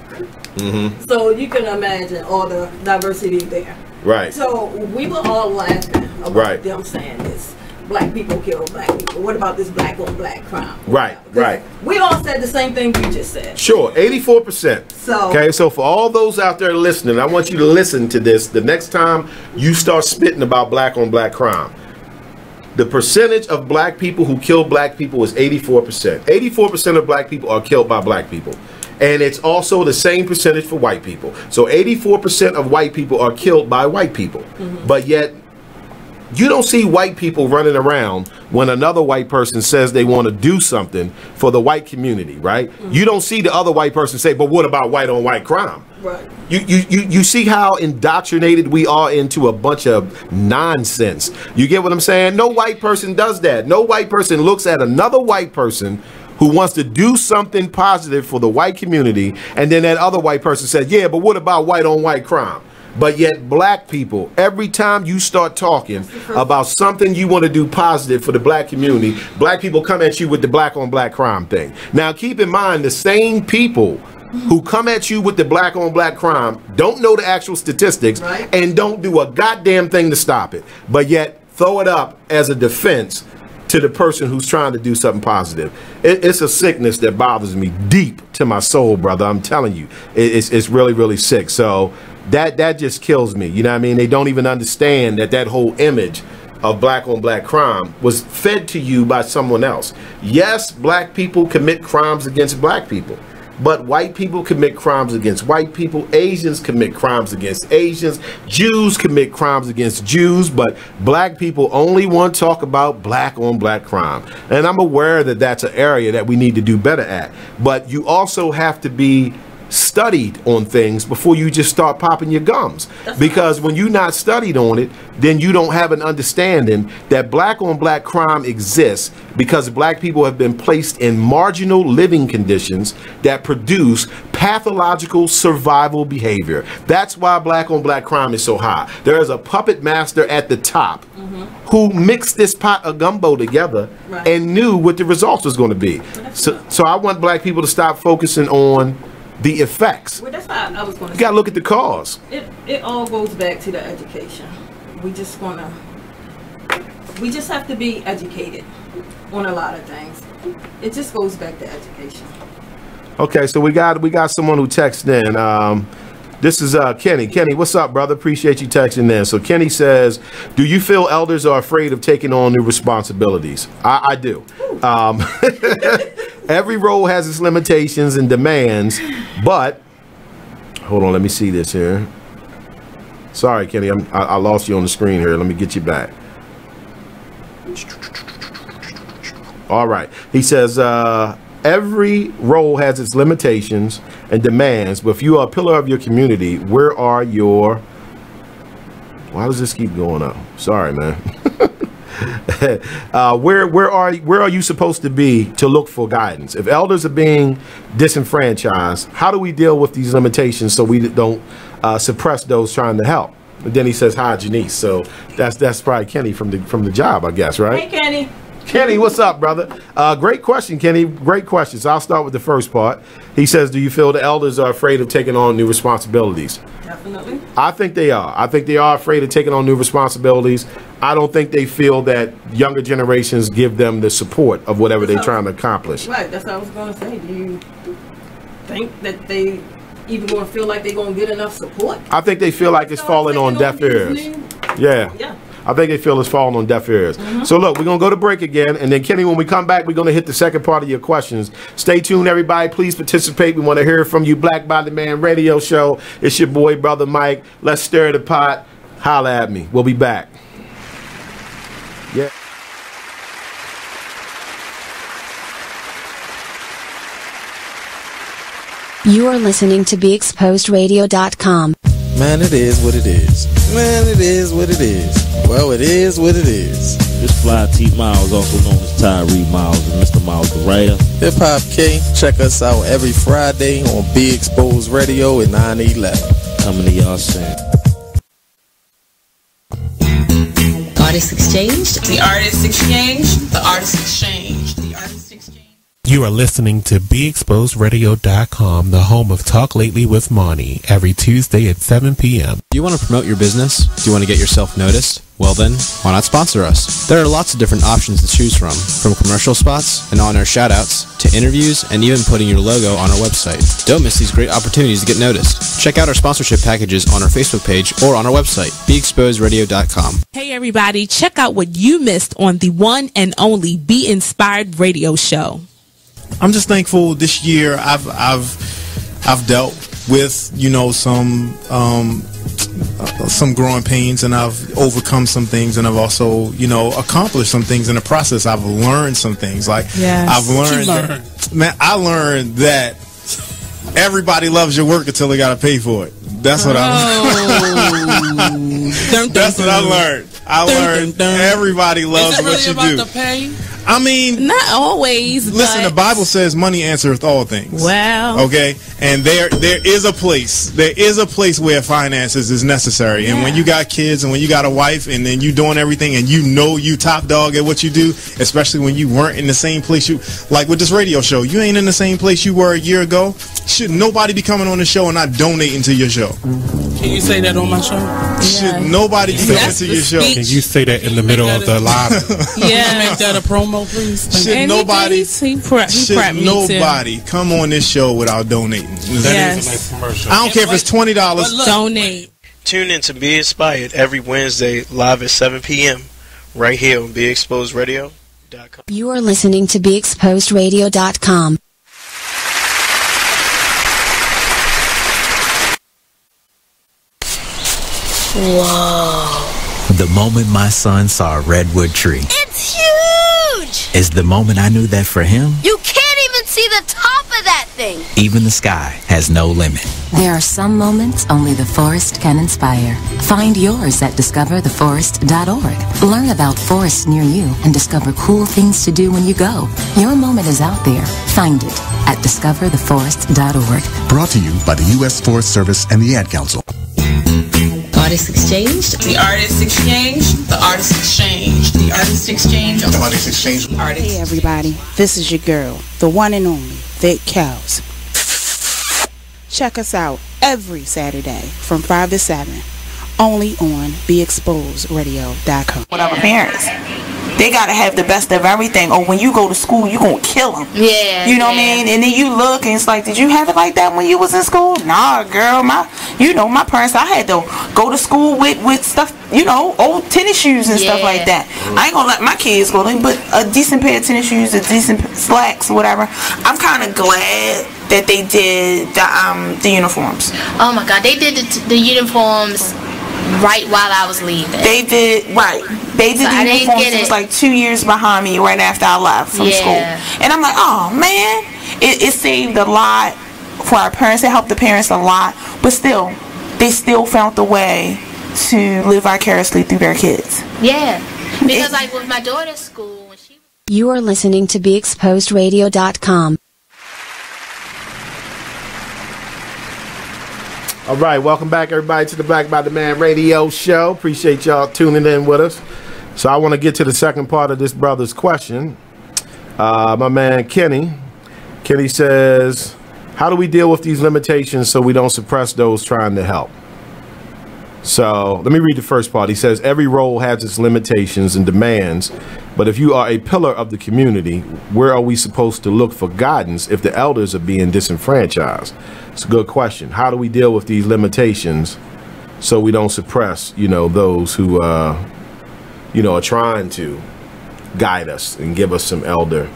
So you can imagine all the diversity there. Right. So we were all laughing about them saying this. Black people kill black people. What about this black on black crime? Right, right. We all said the same thing you just said. Sure, 84%. So, okay, so for all those out there listening, I want you to listen to this the next time you start spitting about black on black crime. The percentage of black people who kill black people is 84%. 84% of black people are killed by black people. And it's also the same percentage for white people. So 84% of white people are killed by white people. But yet, you don't see white people running around when another white person says they want to do something for the white community, right? You don't see the other white person say, but what about white on white crime? Right. You see how indoctrinated we are into a bunch of nonsense. You get what I'm saying? No white person does that. No white person looks at another white person who wants to do something positive for the white community, and then that other white person says, yeah, but what about white on white crime? But yet black people, every time you start talking about something you want to do positive for the black community, black people come at you with the black on black crime thing. Now keep in mind, the same people who come at you with the black on black crime don't know the actual statistics and don't do a goddamn thing to stop it, but yet throw it up as a defense to the person who's trying to do something positive. It's a sickness that bothers me deep to my soul, brother. I'm telling you, it's really, really sick. So that just kills me. You know what I mean? They don't even understand that whole image of black on black crime was fed to you by someone else. Yes, black people commit crimes against black people, but white people commit crimes against white people. Asians commit crimes against Asians. Jews commit crimes against Jews, but black people only want to talk about black on black crime. And I'm aware that that's an area that we need to do better at. But you also have to be studied on things before you just start popping your gums, because when you're not studied on it, then you don't have an understanding that black on black crime exists because black people have been placed in marginal living conditions that produce pathological survival behavior. That's why black on black crime is so high. There is a puppet master at the top who mixed this pot of gumbo together and knew what the results was going to be. So I want black people to stop focusing on the effects. Well, that's how I was going to say. You got to look at the cause. It all goes back to the education. We just have to be educated on a lot of things. It just goes back to education. Okay, so we got someone who texted in. This is Kenny. Kenny, what's up, brother? Appreciate you texting in. So Kenny says, do you feel elders are afraid of taking on new responsibilities? I do. Every role has its limitations and demands, but hold on, let me see this here. Sorry, Kenny, I lost you on the screen here. Let me get you back. All right. He says, every role has its limitations and demands, but if you are a pillar of your community, where are your... Why does this keep going up? Sorry, man. Where are you supposed to be to look for guidance? If elders are being disenfranchised, how do we deal with these limitations so we don't suppress those trying to help? And then he says, hi, Janice. So that's probably Kenny from the job, I guess, right? Hey, Kenny. Kenny, what's up, brother? Great question, Kenny. Great question. So I'll start with the first part. He says, do you feel the elders are afraid of taking on new responsibilities? Definitely. I think they are. I think they are afraid of taking on new responsibilities. I don't think they feel that younger generations give them the support of whatever they're trying to accomplish. Right, that's what I was going to say. Do you think that they even going to feel like they're going to get enough support? I think they feel like it's falling on deaf ears. Yeah. I think they feel it's falling on deaf ears. So look, we're going to go to break again, and then Kenny, when we come back, we're going to hit the second part of your questions. Stay tuned, everybody. Please participate. We want to hear from you. Black Body Man Radio Show. It's your boy, Brother Mike. Let's stir the pot. Holla at me. We'll be back. Yeah. You are listening to BeExposedRadio.com. Man, it is what it is. Man, it is what it is. Well, it is what it is. This fly T Miles, also known as Tyree Miles and Mr. Miles the Writer. Hip Hop K, check us out every Friday on Be Exposed Radio at 9/11. Coming to y'all soon. Artist Exchange. The Artist Exchange. The Artist Exchange. The Artist Exchange. You are listening to BeExposedRadio.com, the home of Talk Lately with Monty, every Tuesday at 7 p.m. Do you want to promote your business? Do you want to get yourself noticed? Well then, why not sponsor us? There are lots of different options to choose from commercial spots and on-air shoutouts, to interviews, and even putting your logo on our website. Don't miss these great opportunities to get noticed. Check out our sponsorship packages on our Facebook page or on our website, BeExposedRadio.com. Hey everybody, check out what you missed on the one and only Be Inspired Radio Show. I'm just thankful this year I've dealt with, some growing pains, and I've overcome some things, and I've also, accomplished some things in the process. I've learned some things. I learned that everybody loves your work until they got to pay for it. That's what That's what I learned. I learned everybody loves what you do. The pay? I mean, not always. Listen, the Bible says money answereth all things. Well, okay, and there is a place. There is a place where finances is necessary. And when you got kids and when you got a wife and then you doing everything and you top dog at what you do, especially when you weren't in the same place like with this radio show, you ain't in the same place you were a year ago. Should nobody be coming on the show and not donating to your show? Can you say that on my show? Should nobody be coming to your show? Can you say that in the middle of the live? Make that a promo, please. Should nobody come on this show without donating? That is a nice commercial. I don't care if it's $20. Donate. Tune in to Be Inspired every Wednesday live at 7 p.m. right here on BeExposedRadio.com. You are listening to BeExposedRadio.com. Whoa. The moment my son saw a redwood tree. It's huge! Is the moment I knew that for him, You can't even see the top of that thing! even the sky has no limit. There are some moments only the forest can inspire. Find yours at discovertheforest.org. Learn about forests near you and discover cool things to do when you go. Your moment is out there. Find it at discovertheforest.org. Brought to you by the U.S. Forest Service and the Ad Council. Artist Exchange. The Artist Exchange. The Artist Exchange. The Artist Exchange. The Artist Exchange. Hey everybody, this is your girl, the one and only Vic Cows. Check us out every Saturday from 5 to 7, only on BeExposedRadio.com. With our parents, they gotta have the best of everything, or when you go to school you gonna kill them. Yeah, you know what I mean? And then you look and it's like, did you have it like that when you was in school? Nah, girl, my parents, I had to go to school with stuff, old tennis shoes and stuff like that. I ain't gonna let my kids go, but a decent pair of tennis shoes, a decent slacks, whatever. I'm kind of glad that they did the uniforms. Oh my God, they did the uniforms right while I was leaving. They did, right. They did the uniforms. It was like 2 years behind me right after I left from school. And I'm like, oh man, it saved a lot for our parents. It helped the parents a lot. But still, they still found the way to live vicariously through their kids. Yeah. Because like with my daughter's school, when she... You are listening to BeExposedRadio.com. All right, welcome back, everybody, to the Black by the Man radio show. Appreciate y'all tuning in with us. So I want to get to the second part of this brother's question. My man Kenny says, how do we deal with these limitations so we don't suppress those trying to help? So let me read the first part. He says, every role has its limitations and demands, but if you are a pillar of the community, where are we supposed to look for guidance if the elders are being disenfranchised? It's a good question. How do we deal with these limitations so we don't suppress, those who, are trying to guide us and give us some elder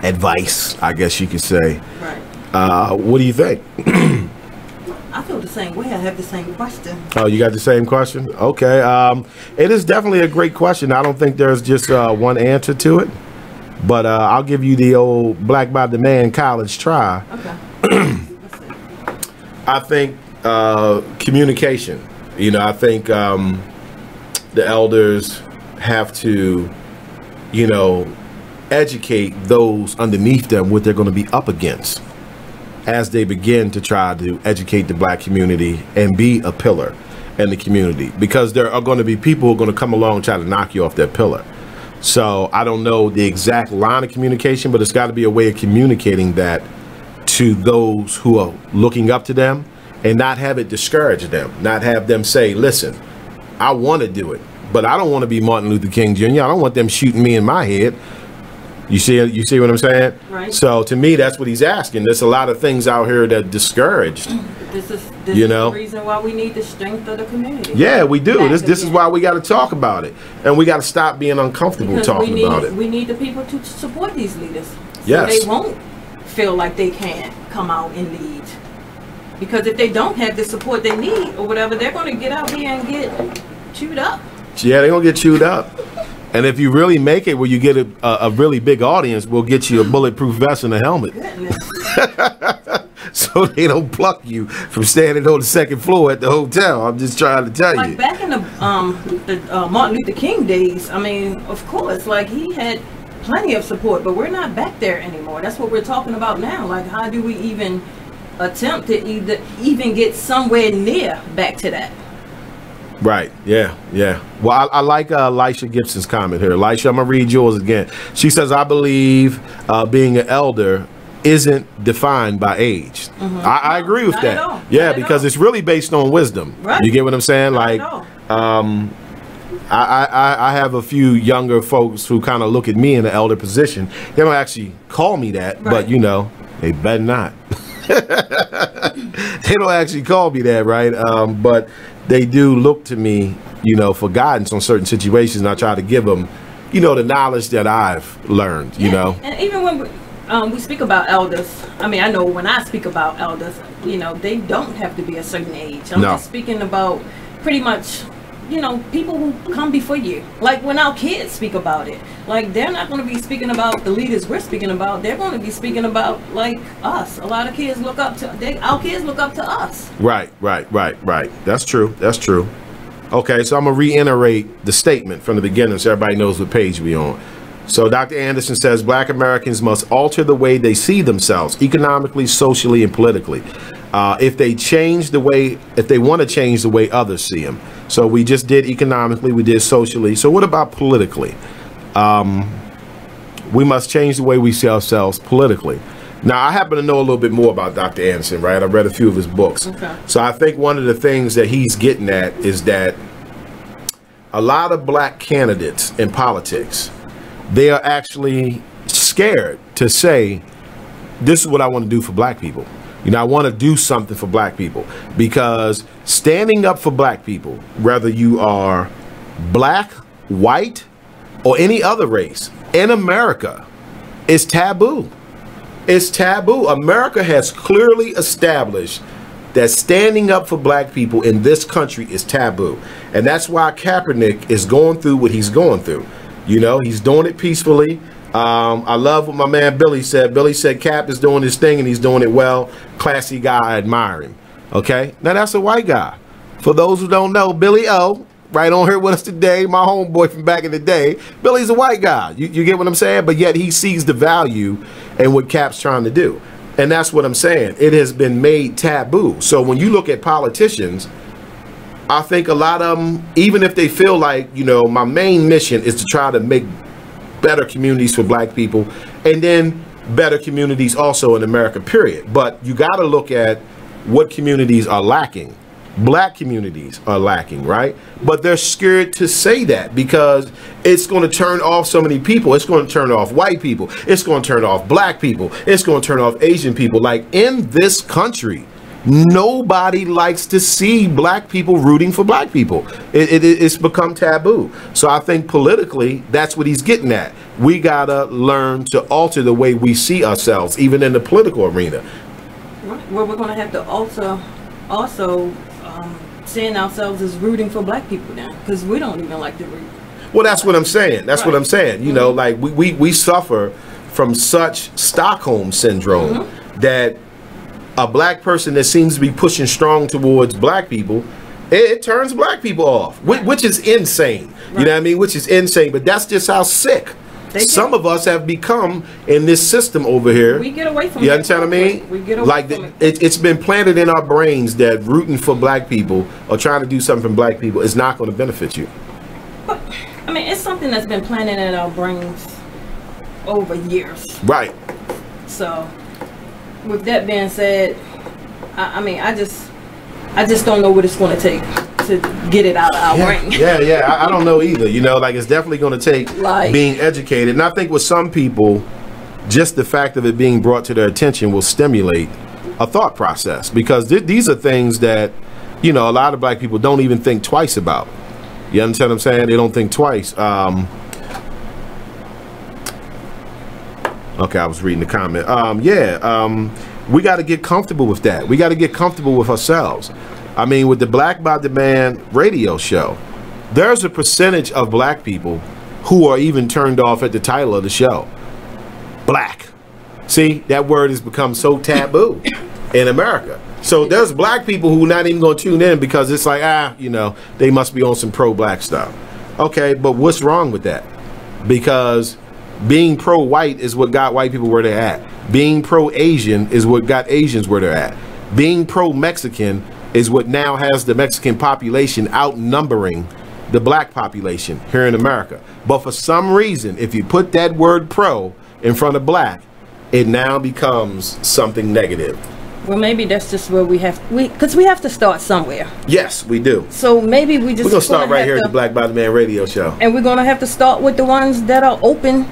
advice, I guess you could say. Right. What do you think? I feel the same way. I have the same question. Oh, you got the same question? Okay. It is definitely a great question. I don't think there's just one answer to it, but I'll give you the old Black by the Man college try. Okay. I think communication. I think the elders have to, educate those underneath them what they're going to be up against as they begin to try to educate the black community and be a pillar in the community, because there are going to be people who are going to come along and try to knock you off that pillar. So I don't know the exact line of communication, but it's got to be a way of communicating that to those who are looking up to them and not have it discourage them, not have them say, listen, I want to do it, but I don't want to be Martin Luther King Jr. I don't want them shooting me in my head. You see what I'm saying? Right. So to me, that's what he's asking. There's a lot of things out here that discouraged. This is the reason why we need the strength of the community. Yeah, we do. This is why we got to talk about it, and we got to stop being uncomfortable talking about it. We need the people to support these leaders, so yes, they won't feel like they can't come out and lead. Because if they don't have the support they need or whatever, they're going to get out here and get chewed up. Yeah, they're going to get chewed up. And if you really make it where you get a really big audience, we'll get you a bulletproof vest and a helmet. So they don't pluck you from standing on the second floor at the hotel. I'm just trying to tell you. Like back in the Martin Luther King days, I mean, of course, like he had plenty of support, but we're not back there anymore. That's what we're talking about now. Like, how do we even attempt to even get somewhere near back to that? Right. Yeah. Well, I like Elisha Gibson's comment here. Elisha, I'm going to read yours again. She says, I believe being an elder isn't defined by age. Mm-hmm. I agree with that. Yeah, because it's really based on wisdom. Right. You get what I'm saying? Like, I have a few younger folks who kind of look at me in the elder position. They don't actually call me that, but they better not. They don't actually call me that, right? But they do look to me, for guidance on certain situations, and I try to give them, the knowledge that I've learned, And even when we speak about elders, I mean, I know when I speak about elders, they don't have to be a certain age. I'm just speaking about pretty much, people who come before you. Like when our kids speak about it, like they're not going to be speaking about the leaders we're speaking about. They're going to be speaking about like us. A lot of kids look up to our kids look up to us. Right. That's true. Okay, so I'm gonna reiterate the statement from the beginning so everybody knows what page we on. So Dr. Anderson says black Americans must alter the way they see themselves economically, socially, and politically. If they want to change the way others see them. So we just did economically, we did socially. So what about politically? We must change the way we see ourselves politically. Now, I happen to know a little bit more about Dr. Anderson, right? I've read a few of his books. Okay. So I think one of the things that he's getting at is that a lot of black candidates in politics, they are actually scared to say, this is what I want to do for black people. I want to do something for black people, because standing up for black people, whether you are black, white, or any other race in America, is taboo. It's taboo. America has clearly established that standing up for black people in this country is taboo. And that's why Kaepernick is going through what he's going through. He's doing it peacefully. I love what my man Billy said. Billy said Cap is doing his thing and he's doing it well. Classy guy, I admire him. Okay? Now that's a white guy. For those who don't know, Billy O, right on here with us today, my homeboy from back in the day. Billy's a white guy. You get what I'm saying? But yet he sees the value in what Cap's trying to do. And that's what I'm saying. It has been made taboo. So when you look at politicians, I think a lot of them, even if they feel like, you know, my main mission is to try to make better communities for black people, and then better communities also in America, period. But you got to look at what communities are lacking. Black communities are lacking, right? But they're scared to say that because it's going to turn off so many people. It's going to turn off white people. It's going to turn off black people. It's going to turn off Asian people. Like, in this country, nobody likes to see black people rooting for black people. It's become taboo. So I think politically, that's what he's getting at. We got to learn to alter the way we see ourselves, even in the political arena. Well, we're going to have to also seeing ourselves as rooting for black people now, because we don't even like to root. Well, that's what I'm saying. That's what I'm saying. You know, like we suffer from such Stockholm syndrome that a black person that seems to be pushing strong towards black people, it turns black people off, which is insane. You know what I mean? Which is insane. But that's just how sick some of us have become in this system over here. We get away from it. You understand what I mean? We get away like from it's been planted in our brains that rooting for black people or trying to do something for black people is not going to benefit you. But, I mean, it's something that's been planted in our brains over years. Right. So, with that being said, I mean, I just don't know what it's going to take to get it out of our brain. I don't know either. You know, like, it's definitely going to take being educated. And I think with some people, just the fact of it being brought to their attention will stimulate a thought process, because these are things that, you know, a lot of black people don't even think twice about. You understand what I'm saying? They don't think twice. Okay, I was reading the comment. We got to get comfortable with that. We got to get comfortable with ourselves. I mean, with the Black by Demand radio show, there's a percentage of black people who are even turned off at the title of the show. Black. See, that word has become so taboo in America. So there's black people who are not even going to tune in because it's like, you know, they must be on some pro-black stuff. Okay, but what's wrong with that? Because being pro-white is what got white people where they're at. Being pro-Asian is what got Asians where they're at. Being pro-Mexican is what now has the Mexican population outnumbering the black population here in America. But for some reason, if you put that word pro in front of black, it now becomes something negative. Well, maybe that's just where because we have to start somewhere. Yes, we do. So maybe we're going to start right here at the Black by the Man radio show. And we're going to have to start with the ones that are open,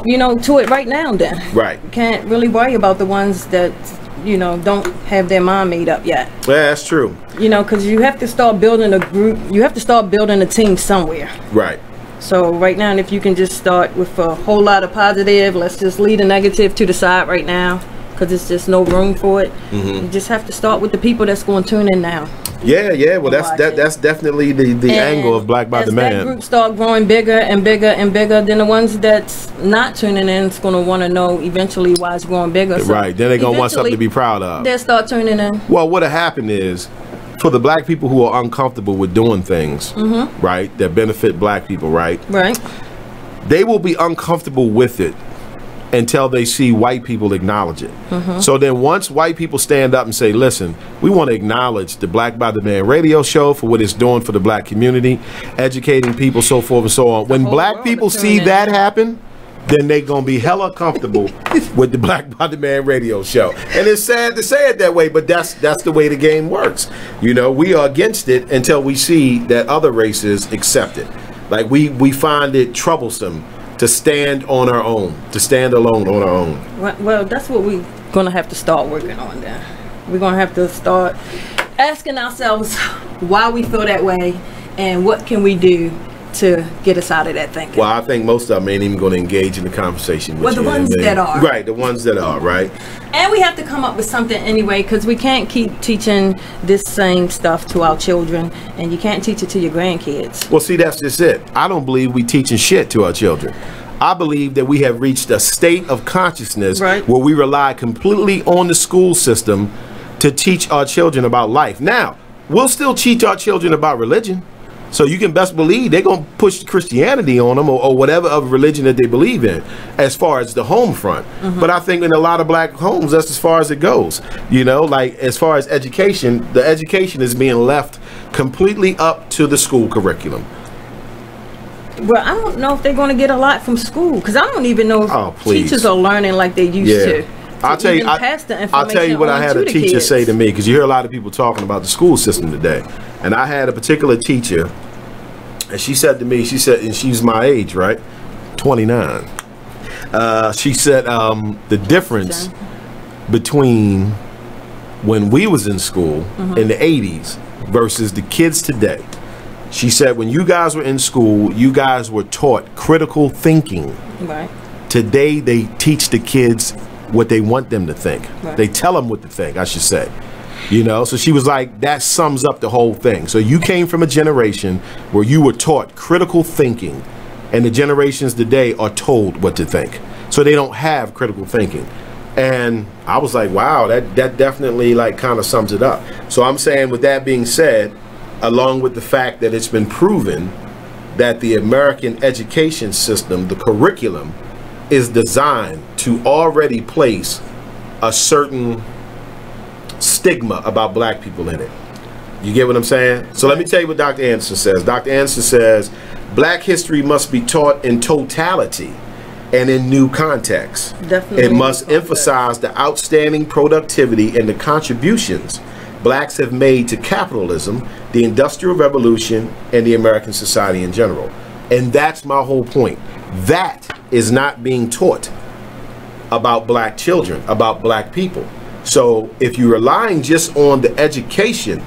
you know, to it right now then. Right. You can't really worry about the ones that, you know, don't have their mind made up yet. Yeah, that's true. You know, because you have to start building a group. You have to start building a team somewhere. Right. So right now, if you can just start with a whole lot of positive, let's just leave the negative to the side right now, because it's just no room for it. You just have to start with the people that's going to tune in now. Yeah. Well, that's definitely the angle of Black by the Man. As that group start growing bigger and bigger and bigger, then the ones that's not tuning in is going to want to know eventually why it's growing bigger. So right. Then they're going to want something to be proud of. They'll start tuning in. Well, what'll happen is, for the black people who are uncomfortable with doing things, right, that benefit black people, right? Right. They will be uncomfortable with it until they see white people acknowledge it. So then once white people stand up and say, listen, we want to acknowledge the Black by the Man radio show for what it's doing for the black community, educating people, so forth and so on. When black people see that happen, then they're going to be hella comfortable with the Black by the Man radio show. And it's sad to say it that way, but that's the way the game works. You know, we are against it until we see that other races accept it. Like, we find it troublesome to stand on our own, to stand alone on our own. Well, that's what we're going to have to start working on then. We're going to have to start asking ourselves why we feel that way and what can we do to get us out of that thinking. Well, I think most of them ain't even going to engage in the conversation with the ones that are. Right, the ones that are, right? And we have to come up with something anyway, because we can't keep teaching this same stuff to our children, and you can't teach it to your grandkids. Well, see, that's just it. I don't believe we teaching shit to our children. I believe that we have reached a state of consciousness where we rely completely on the school system to teach our children about life. Now, we'll still teach our children about religion. So you can best believe they're going to push Christianity on them or whatever other religion that they believe in as far as the home front. But I think in a lot of black homes, that's as far as it goes. You know, like as far as education, the education is being left completely up to the school curriculum. Well, I don't know if they're going to get a lot from school, because I don't even know if teachers are learning like they used to. I'll tell you what I had a teacher say to me, because you hear a lot of people talking about the school system today. And I had a particular teacher, and she said to me, and she's my age, right? 29. She said the difference between when we was in school in the 80s versus the kids today. She said when you guys were in school, you guys were taught critical thinking. Right. Today they teach the kids what they want them to think. Right. They tell them what to think, I should say. You know, so she was like, that sums up the whole thing. So you came from a generation where you were taught critical thinking, and the generations today are told what to think. So they don't have critical thinking. And I was like, wow, that definitely like kind of sums it up. So I'm saying, with that being said, along with the fact that it's been proven that the American education system, the curriculum, is designed to already place a certain stigma about black people in it. You get what I'm saying? So let me tell you what Dr. Anderson says. Dr. Anderson says, black history must be taught in totality and in new contexts. Definitely. It must emphasize the outstanding productivity and the contributions blacks have made to capitalism, the Industrial Revolution, and the American society in general. And that's my whole point. That is not being taught about black children, about black people. So if you're relying just on the education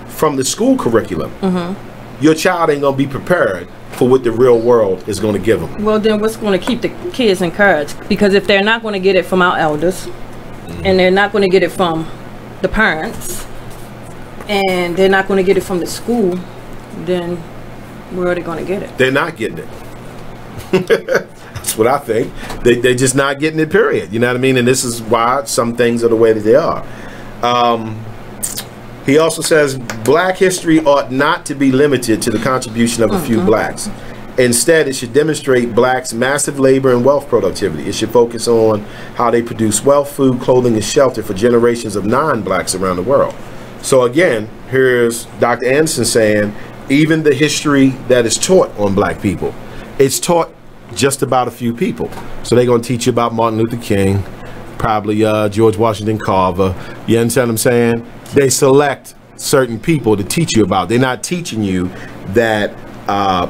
from the school curriculum, your child ain't going to be prepared for what the real world is going to give them. Well, then what's going to keep the kids encouraged? Because if they're not going to get it from our elders, and they're not going to get it from the parents, and they're not going to get it from the school, then where are they going to get it? They're not getting it. That's what I think. They're just not getting it, period. You know what I mean? And this is why some things are the way that they are. He also says black history ought not to be limited to the contribution of a few blacks. Instead, it should demonstrate blacks' massive labor and wealth productivity. It should focus on how they produce wealth, food, clothing, and shelter for generations of non-blacks around the world. So again, here's Dr. Anderson saying, even the history that is taught on black people, it's taught just about a few people. So they're going to teach you about Martin Luther King, probably George Washington Carver. You understand what I'm saying? They select certain people to teach you about. They're not teaching you that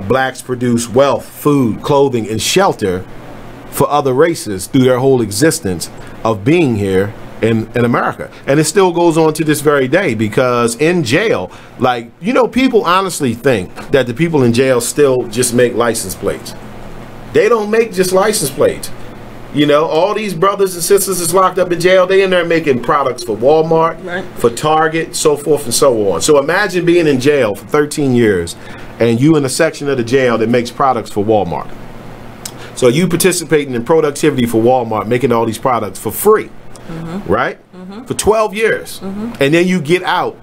blacks produce wealth, food, clothing, and shelter for other races through their whole existence of being here in America. And it still goes on to this very day, because in jail, like, you know, people honestly think that the people in jail still just make license plates. They don't make just license plates. You know, all these brothers and sisters that's locked up in jail, they in there making products for Walmart, right, for Target, so forth and so on. So imagine being in jail for 13 years and you in a section of the jail that makes products for Walmart. So you participating in productivity for Walmart, making all these products for free, right? For 12 years. And then you get out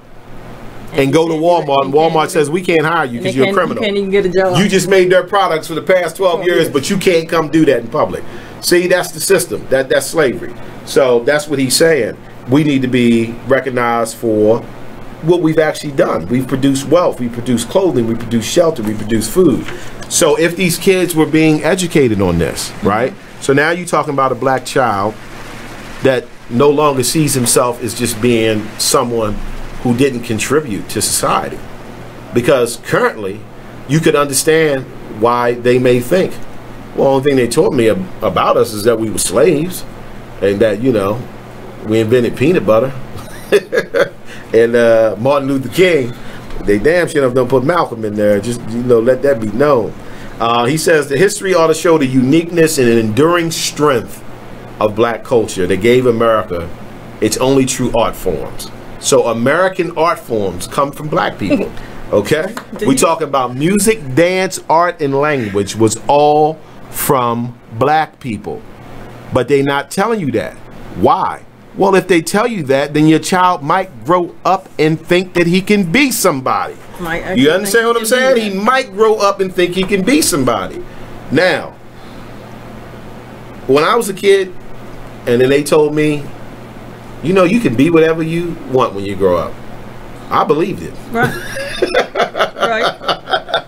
and go to Walmart, and Walmart says, we can't hire you because you're a criminal. You can't even get a job. You just made their products for the past 12 years, but you can't come do that in public. See, that's the system. That's slavery. So that's what he's saying. We need to be recognized for what we've actually done. We've produced wealth, we produce clothing, we produce shelter, we produce food. So if these kids were being educated on this, right? So now you're talking about a black child that no longer sees himself as just being someone who didn't contribute to society. Because currently, you could understand why they may think, well, the only thing they taught me about us is that we were slaves, and that, you know, we invented peanut butter. And Martin Luther King, they damn sure don't put Malcolm in there. Just, you know, let that be known. He says the history ought to show the uniqueness and enduring strength of black culture that gave America its only true art forms. So American art forms come from black people. Okay? We talk about music, dance, art, and language was all from black people. But they're not telling you that. Why? Well, if they tell you that, then your child might grow up and think that he can be somebody. You understand what I'm saying? He might grow up and think he can be somebody. Now, when I was a kid, and then they told me, you know, you can be whatever you want when you grow up. I believed it. Right. Right.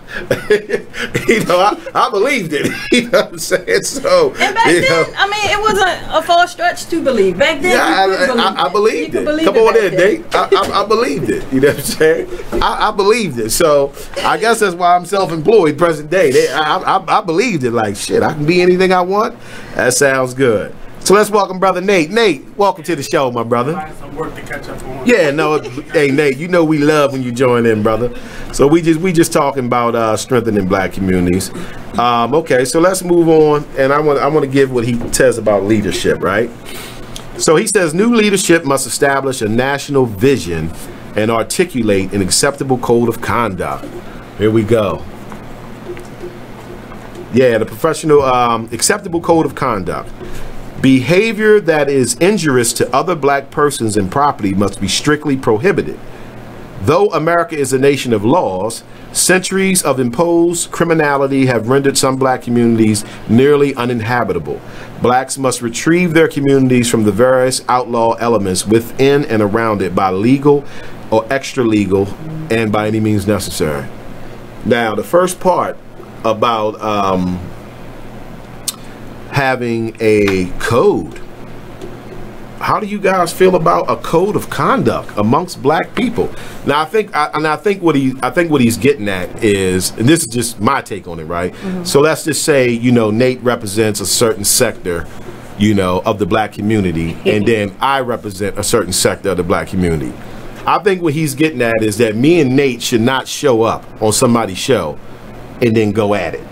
You know, I believed it. You know what I'm saying? So, and back then, I mean, it wasn't a far stretch to believe. Back then, I believed it. Come on in, Nate. I believed it. You know what I'm saying? I believed it. So, I guess that's why I'm self-employed present day. I believed it. Like, shit, I can be anything I want. That sounds good. So let's welcome brother Nate. Nate, welcome to the show, my brother. Some work to catch up on. Yeah, no, hey Nate, you know we love when you join in, brother. So we just talking about strengthening black communities. Okay, so let's move on, and I want to give what he says about leadership, right? So he says new leadership must establish a national vision and articulate an acceptable code of conduct. Here we go. Yeah, the professional acceptable code of conduct. Behavior that is injurious to other black persons and property must be strictly prohibited. Though America is a nation of laws, centuries of imposed criminality have rendered some black communities nearly uninhabitable. Blacks must retrieve their communities from the various outlaw elements within and around it by legal or extra legal and by any means necessary. Now, the first part about having a code. How do you guys feel about a code of conduct amongst black people? Now, I think what he's getting at is, and this is just my take on it, right? Mm-hmm. So let's just say, you know, Nate represents a certain sector, you know, of the black community, and then I represent a certain sector of the black community. I think what he's getting at is that me and Nate should not show up on somebody's show and then go at it,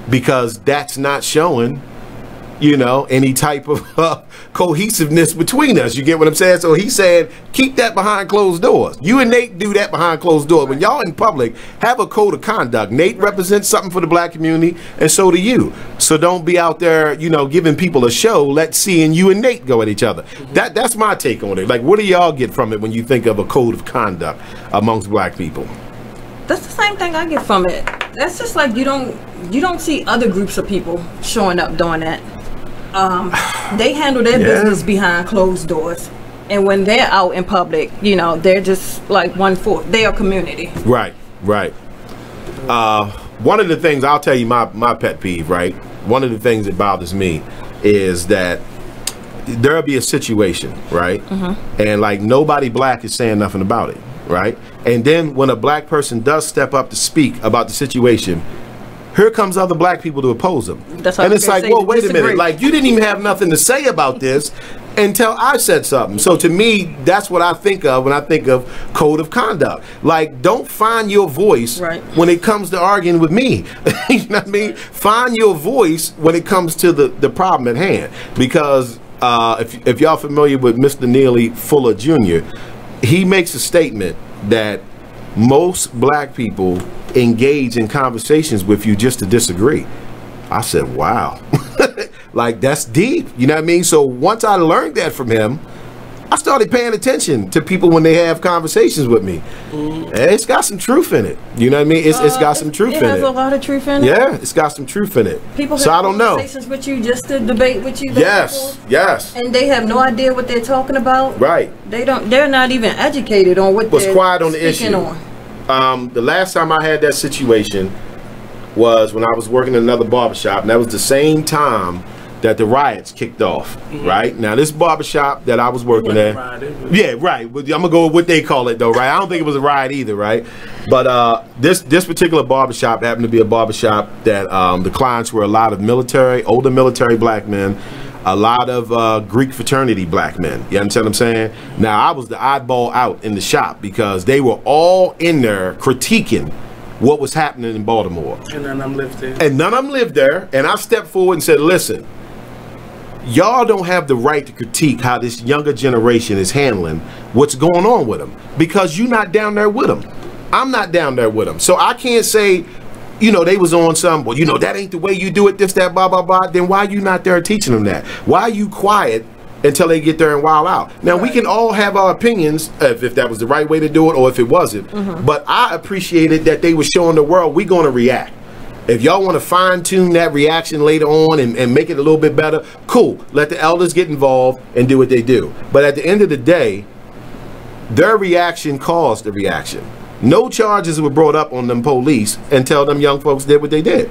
because that's not showing, you know, any type of cohesiveness between us. You get what I'm saying? So he's saying, keep that behind closed doors. You and Nate do that behind closed doors. When y'all in public, have a code of conduct. Nate represents something for the black community, and so do you. So don't be out there, you know, giving people a show. Let's see, and you and Nate go at each other. That's my take on it. Like, what do y'all get from it when you think of a code of conduct amongst black people? That's the same thing I get from it. That's just like you don't see other groups of people showing up doing that. They handle their business behind closed doors, and when they're out in public, you know, they're just like 1/4. They are community. Right. One of the things, I'll tell you my pet peeve, right? One of the things that bothers me is that there'll be a situation, right? Mm-hmm. And like nobody black is saying nothing about it, right? And then when a black person does step up to speak about the situation, here comes other black people to oppose them. And it's like, whoa, wait a minute. Like, you didn't even have nothing to say about this until I said something. So to me, that's what I think of when I think of code of conduct. Like, don't find your voice when it comes to arguing with me. You know what I mean? Find your voice when it comes to the problem at hand. Because if y'all familiar with Mr. Neely Fuller Jr., he makes a statement that most black people engage in conversations with you just to disagree. I said, wow. Like, that's deep. You know what I mean? So once I learned that from him, I started paying attention to people when they have conversations with me. And it's got some truth in it. You know what I mean? It's got some truth in it. It has a lot of truth in it. Yeah, it's got some truth in it. People have I don't know. conversations with you just to debate with you. Yes. And they have no idea what they're talking about. Right. They're not even educated on what What's they're quiet on the issue. The last time I had that situation was when I was working in another barbershop, and that was the same time that the riots kicked off. Right now, this barbershop that I was working at, yeah, right. I'm gonna go with what they call it though, right? I don't think it was a riot either, right? But this particular barbershop happened to be a barbershop that the clients were a lot of older military black men, a lot of Greek fraternity black men. You understand what I'm saying? Now, I was the oddball out in the shop because they were all in there critiquing what was happening in Baltimore. And none of them lived there. And none of them lived there. And I stepped forward and said, listen, y'all don't have the right to critique how this younger generation is handling what's going on with them, because you're not down there with them. I'm not down there with them. So I can't say, you know, they was on some, well, you know, that ain't the way you do it, this, that, blah, blah, blah. Then why are you not there teaching them that? Why are you quiet until they get there and wild out? Now, we can all have our opinions if that was the right way to do it or if it wasn't. But I appreciated that they were showing the world we're going to react. If y'all want to fine-tune that reaction later on and make it a little bit better, cool. Let the elders get involved and do what they do. But at the end of the day, their reaction caused the reaction. No charges were brought up on them police until them young folks did what they did.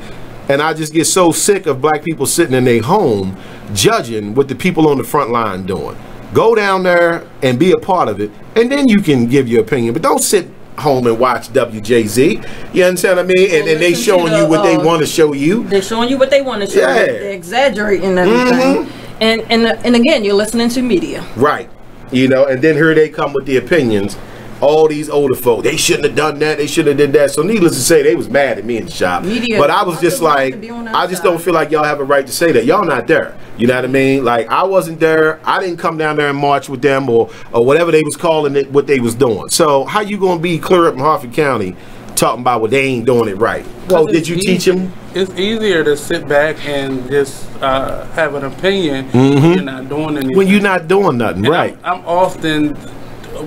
And I just get so sick of black people sitting in their home judging what the people on the front line doing. Go down there and be a part of it, and then you can give your opinion. But don't sit home and watch WJZ. You understand what I mean? And then they showing you what they want to show you. They're showing you what they want to show you. They're exaggerating everything. And again, you're listening to media. Right. You know, and then here they come with the opinions. All these older folk, they shouldn't have done that, they shouldn't have did that. So needless to say, they was mad at me in the shop. Media, but I was just like, I just don't feel like y'all have a right to say that. Y'all not there. You know what I mean? Like, I wasn't there. I didn't come down there and march with them or whatever they was calling it, what they was doing. So how you going to be clear up in Harford County talking about what they ain't doing it right? Well, did you teach them? It's easier to sit back and just have an opinion when you're not doing anything. When you're not doing nothing, and right. I'm often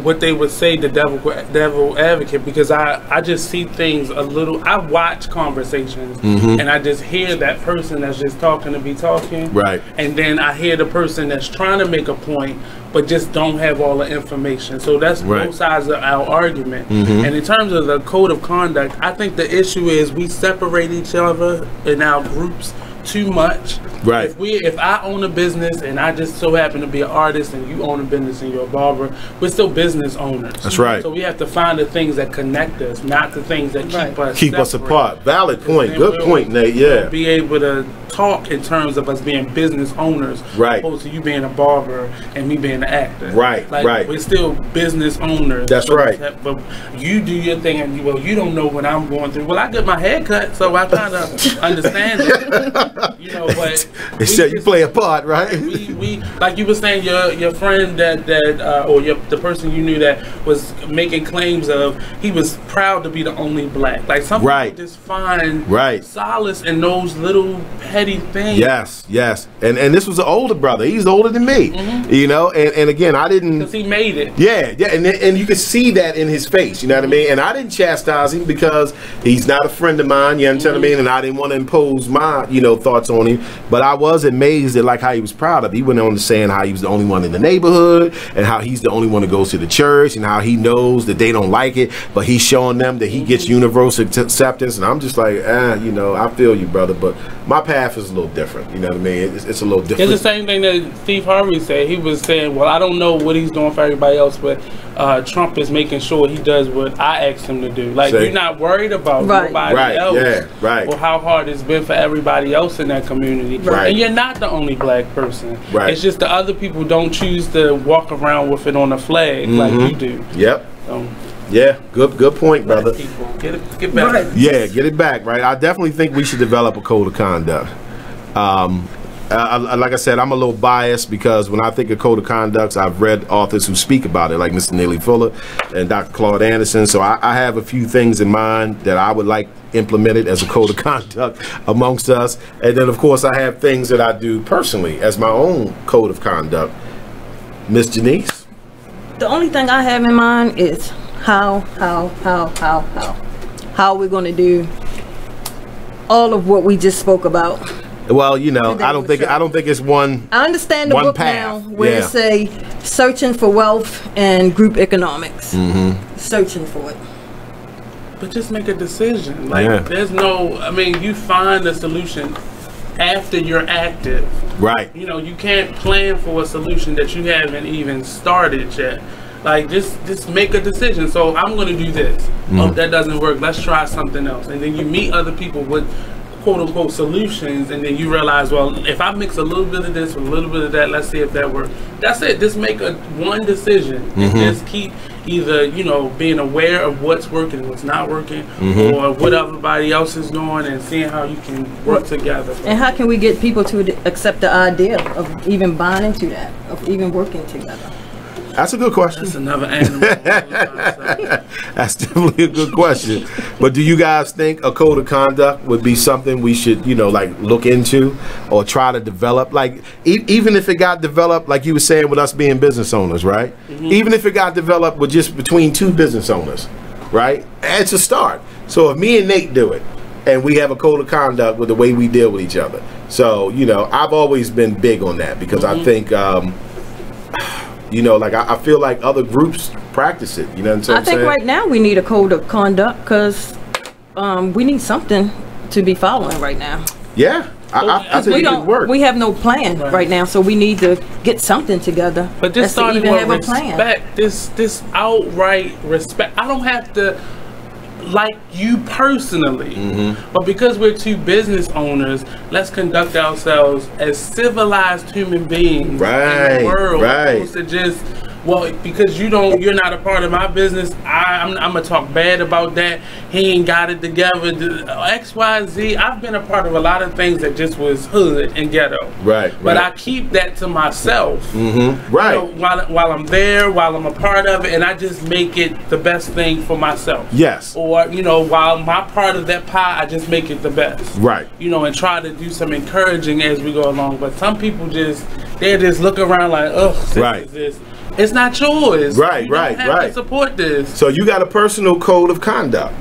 what they would say the devil advocate, because I just see things a little. I watch conversations and I just hear that person that's just talking to be talking, right, and then I hear the person that's trying to make a point but just don't have all the information. So that's both sides of our argument. And in terms of the code of conduct, I think the issue is we separate each other in our groups too much. Right. If I own a business and I just so happen to be an artist and you own a business and you're a barber, we're still business owners. That's right. So we have to find the things that connect us, not the things that keep us apart. Valid point. Good point, Nate. Yeah. Be able to talk in terms of us being business owners, opposed to you being a barber and me being an actor. Like, we're still business owners. That's right. But you do your thing and you don't know what I'm going through. Well, I get my hair cut, so I kind of understand it. You know, but you play a part, right? We like you were saying, your friend or the person you knew that was making claims of, he was proud to be the only black. Like some people just find solace in those little petty things. Yes. And this was an older brother. He's older than me. You know, and again, I didn't, because he made it. Yeah, and you could see that in his face. You know what I mean? And I didn't chastise him because he's not a friend of mine. You understand what I mean? And I didn't want to impose my thoughts on him, but I was amazed at like how he was proud of it. He went on to saying how he was the only one in the neighborhood and how he's the only one that goes to the church and how he knows that they don't like it, but he's showing them that he gets universal acceptance. And I'm just like, I feel you, brother, but my path is a little different. You know what I mean? It's a little different. It's the same thing that Steve Harvey said. He was saying, well, I don't know what he's doing for everybody else, but Trump is making sure he does what I asked him to do. Like, you're not worried about nobody else or how hard it's been for everybody else in that community. And you're not the only black person. It's just the other people don't choose to walk around with it on a flag like you do. Yeah, good point, brother. Get it back. Yeah, get it back, right? I definitely think we should develop a code of conduct. Like I said, I'm a little biased because when I think of code of conducts, I've read authors who speak about it, like Mr. Neely Fuller and Dr. Claude Anderson. So I have a few things in mind that I would like implemented as a code of conduct amongst us. And then, of course, I have things that I do personally as my own code of conduct. Miss Janice? The only thing I have in mind is how we're going to do all of what we just spoke about. Well, I don't think it's one. I understand the book path. Now where it say searching for wealth and group economics. Searching for it. But just make a decision. Like there's no. I mean, you find a solution after you're active. Right. You can't plan for a solution that you haven't even started yet. Like just make a decision. So I'm going to do this. Oh, that doesn't work. Let's try something else. And then you meet other people with quote-unquote solutions, and then you realize, well, if I mix a little bit of this with a little bit of that, let's see if that works. That's it. Just make one decision and just keep either being aware of what's working and what's not working, or what everybody else is doing, and seeing how you can work together. And how can we get people to accept the idea of even buying into that, of even working together? That's a good question. That's another animal. That's definitely a good question. But do you guys think a code of conduct would be something we should, like look into or try to develop? Like, even if it got developed, like you were saying with us being business owners, right? Even if it got developed with just between two business owners, right? It's a start. So if me and Nate do it, and we have a code of conduct with the way we deal with each other. So, I've always been big on that because I think, I feel like other groups practice it. You know what I'm saying? I think right now we need a code of conduct because we need something to be following right now. Yeah. I think it could work. We have no plan right now, so we need to get something together. But this started even with have a plan. respect. This outright respect. I don't have to like you personally, but because we're two business owners, let's conduct ourselves as civilized human beings in the world, opposed to just because you're not a part of my business. I'm gonna talk bad about that. He ain't got it together. XYZ. I've been a part of a lot of things that just was hood and ghetto. But I keep that to myself. You know, while I'm there, while I'm a part of it, and I just make it the best thing for myself. Yes. Or while my part of that pie, I just make it the best. And try to do some encouraging as we go along. But some people they just look around like, oh, this is this. It's not yours. You don't have to support this. So you got a personal code of conduct.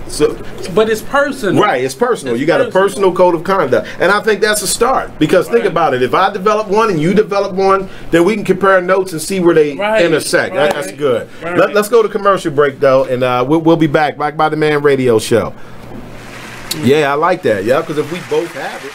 But it's personal. It's personal. You got a personal code of conduct. And I think that's a start. Because think about it. If I develop one and you develop one, then we can compare notes and see where they intersect. That's good. Let's go to commercial break, though, and we'll be back. Black by the Man radio show. Yeah, I like that. Yeah, because if we both have it.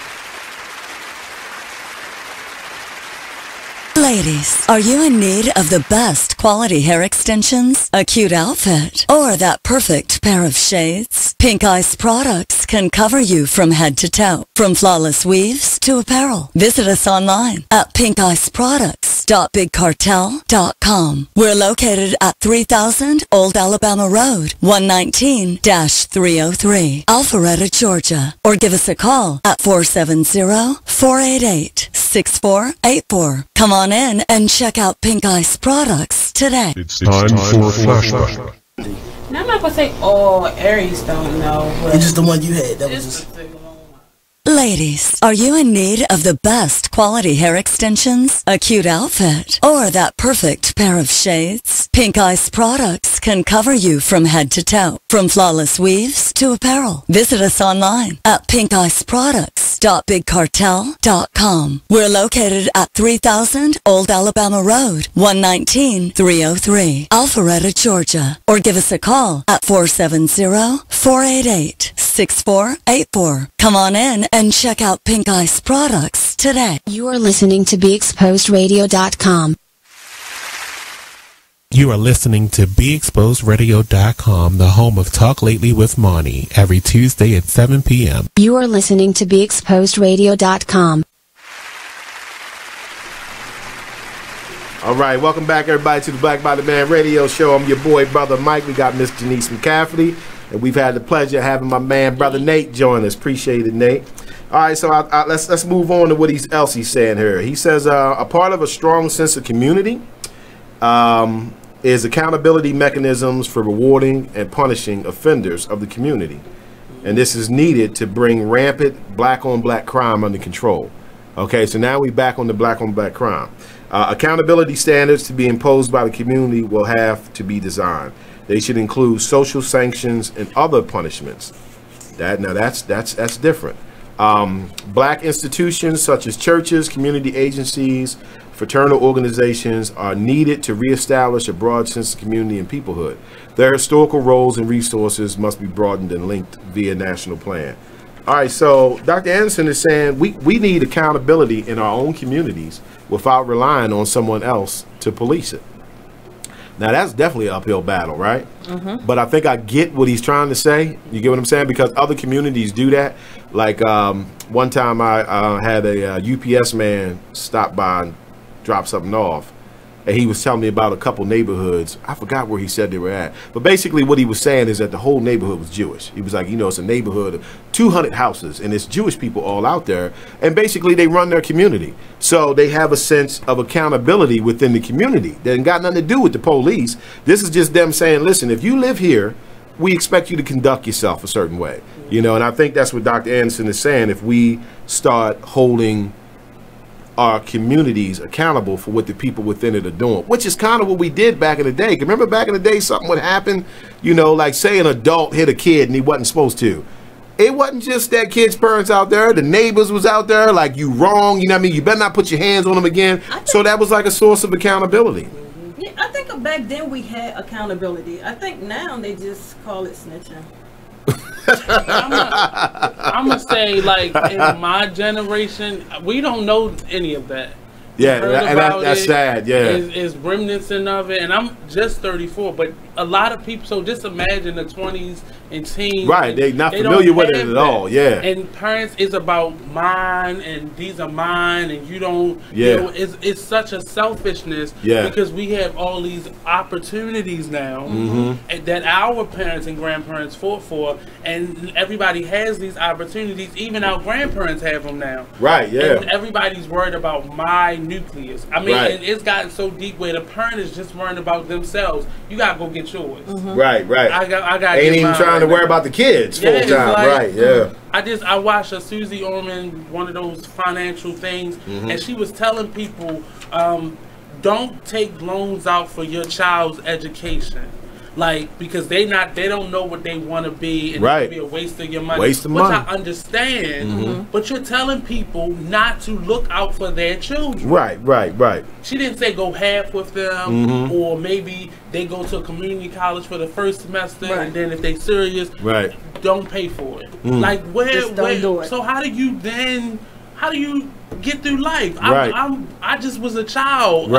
Ladies, are you in need of the best quality hair extensions, a cute outfit, or that perfect pair of shades? Pink Ice products can cover you from head to toe, from flawless weaves to apparel. Visit us online at pinkiceproducts.bigcartel.com. We're located at 3000 Old Alabama Road, 119-303, Alpharetta, Georgia. Or give us a call at 470-488-6484. Come on in and check out Pink Ice products today. It's time for a flashback. Now, I'm not gonna say all Aries don't know. It's just the one you had. That was just. Ladies, are you in need of the best quality hair extensions, a cute outfit, or that perfect pair of shades? Pink Ice products can cover you from head to toe, from flawless weaves to apparel. Visit us online at pinkiceproducts.bigcartel.com. We're located at 3000 Old Alabama Road, 119-303, Alpharetta, Georgia. Or give us a call at 470-488-6484. Come on in and check out Pink Ice products today. You are listening to BeExposedRadio.com. You are listening to BeExposedRadio.com, the home of Talk Lately with Monty, every Tuesday at 7 p.m. You are listening to BeExposedRadio.com. All right, welcome back, everybody, to the Black by the Man radio show. I'm your boy, Brother Mike. We got Miss Janice McCafferty, and we've had the pleasure of having my man, Brother Nate, join us. Appreciate it, Nate. All right, so let's move on to what else he's saying here. He says a part of a strong sense of community is accountability mechanisms for rewarding and punishing offenders of the community. And this is needed to bring rampant black-on-black crime under control. Okay, so now we're back on the black-on-black crime. Accountability standards to be imposed by the community will have to be designed. They should include social sanctions and other punishments. That's different. Black institutions such as churches, community agencies, fraternal organizations are needed to reestablish a broad sense of community and peoplehood. Their historical roles and resources must be broadened and linked via national plan. All right, so Dr. Anderson is saying we need accountability in our own communities without relying on someone else to police it. Now, that's definitely an uphill battle, right? But I think I get what he's trying to say. You get what I'm saying? Because other communities do that. Like one time I had a UPS man stop by and drop something off. And he was telling me about a couple neighborhoods. I forgot where he said they were at. But basically what he was saying is that the whole neighborhood was Jewish. He was like, it's a neighborhood of 200 houses, and it's Jewish people all out there. And basically they run their community. So they have a sense of accountability within the community. That ain't got nothing to do with the police. This is just them saying, listen, if you live here, we expect you to conduct yourself a certain way. And I think that's what Dr. Anderson is saying. If we start holding our communities accountable for what the people within it are doing, which is kind of what we did back in the day. Remember back in the day, something would happen, like say an adult hit a kid and he wasn't supposed to. It wasn't just that kid's parents out there. The neighbors was out there like, you wrong, you better not put your hands on them again. So that was like a source of accountability. Yeah, I I think back then we had accountability. I think now they just call it snitching. I'm gonna say, like, in my generation, we don't know any of that. Yeah, and that's sad. Yeah, is remnants of it, and I'm just 34, but a lot of people. So just imagine the 20s and teens. Right, they're not familiar with it at all. Yeah, and parents is about mine, and these are mine, and you don't. Yeah, you know, it's such a selfishness. Yeah, because we have all these opportunities now that our parents and grandparents fought for, and everybody has these opportunities. Even our grandparents have them now. Right. Yeah, and everybody's worried about my nucleus. I mean, and it's gotten so deep where the parent is just worrying about themselves. You gotta go get yours. Right. I got. Ain't even trying to worry about the kids full time. Like, right. Yeah. I watched a Susie Orman, one of those financial things, and she was telling people, don't take loans out for your child's education. Like, because they don't know what they want to be, and it could be a waste of your money. Waste of money. Which I understand, but you're telling people not to look out for their children. Right. She didn't say go half with them, or maybe they go to a community college for the first semester, and then if they serious, don't pay for it. Like, Just don't do it. So how do you get through life? I just was a child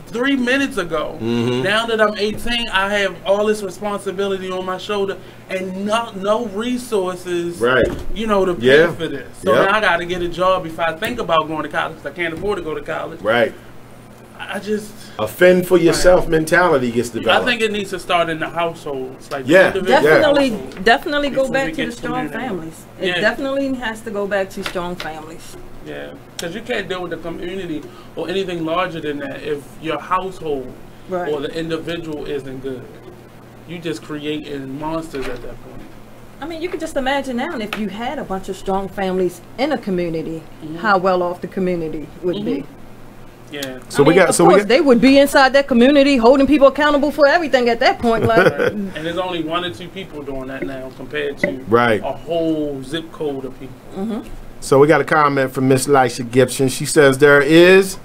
3 minutes ago. Now that I'm 18, I have all this responsibility on my shoulder and no resources, you know, to pay for this. So now I got to get a job before I think about going to college. I can't afford to go to college. I just a fend for yourself mentality gets developed. I think it needs to start in the households. Like definitely go back to the strong families. It definitely has to go back to strong families. Yeah, because you can't deal with the community or anything larger than that if your household or the individual isn't good. You just creating monsters at that point. I mean, you can just imagine now if you had a bunch of strong families in a community, how well off the community would be. Yeah. So they would be inside that community, holding people accountable for everything at that point. Like, and there's only 1 or 2 people doing that now compared to a whole zip code of people. So we got a comment from Miss Lisha Gibson. She says there's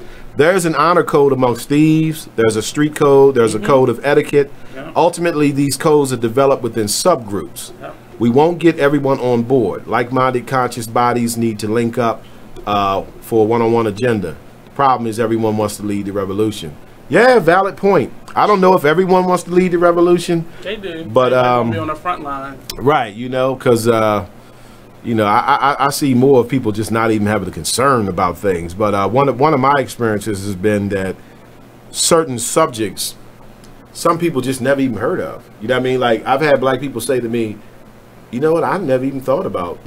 an honor code amongst thieves. There's a street code. There's a code of etiquette. Ultimately, these codes are developed within subgroups. We won't get everyone on board. Like-minded, conscious bodies need to link up for a one-on-one agenda. The problem is everyone wants to lead the revolution. Yeah, valid point. I don't know if everyone wants to lead the revolution. They do, but they be on the front line. Right, you know, because you know, I see more of people just not even having a concern about things. But one of my experiences has been that certain subjects, some people just never even heard of. You know what I mean? Like, I've had black people say to me, you know what, I never even thought about,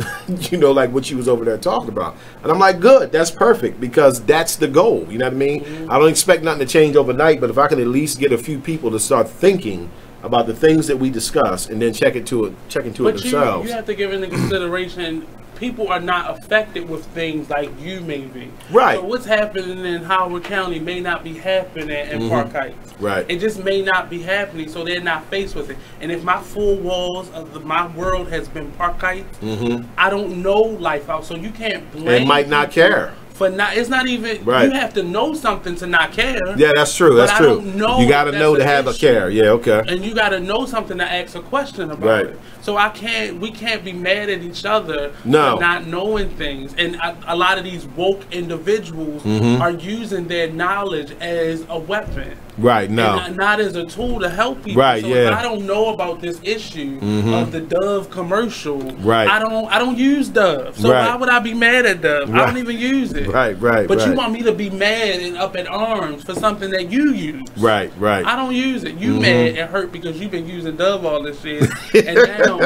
you know, like what you was over there talking about. And I'm like, good, that's perfect, because that's the goal. You know what I mean? I don't expect nothing to change overnight, but if I can at least get a few people to start thinking about the things that we discuss and then check into it themselves. You have to give into consideration, people are not affected with things like you may be. Right. So what's happening in Howard County may not be happening in Park Heights. Right. It just may not be happening, so they're not faced with it. And if my full walls of my world has been Park Heights, I don't know life out, so you can't blame. They might not care. For not, it's not even. You have to know something to not care. Yeah, that's true. That's true. You got to know to have a care. Yeah, okay. And you got to know something to ask a question about it. So we can't be mad at each other for not knowing things. And a lot of these woke individuals are using their knowledge as a weapon. Right. No. And not as a tool to help people. Right. So yeah. if I don't know about this issue of the Dove commercial, right. I don't use Dove. So why would I be mad at Dove? I don't even use it. Right. But you want me to be mad and up in arms for something that you use. Right. I don't use it. You mad and hurt because you've been using Dove all this shit, and now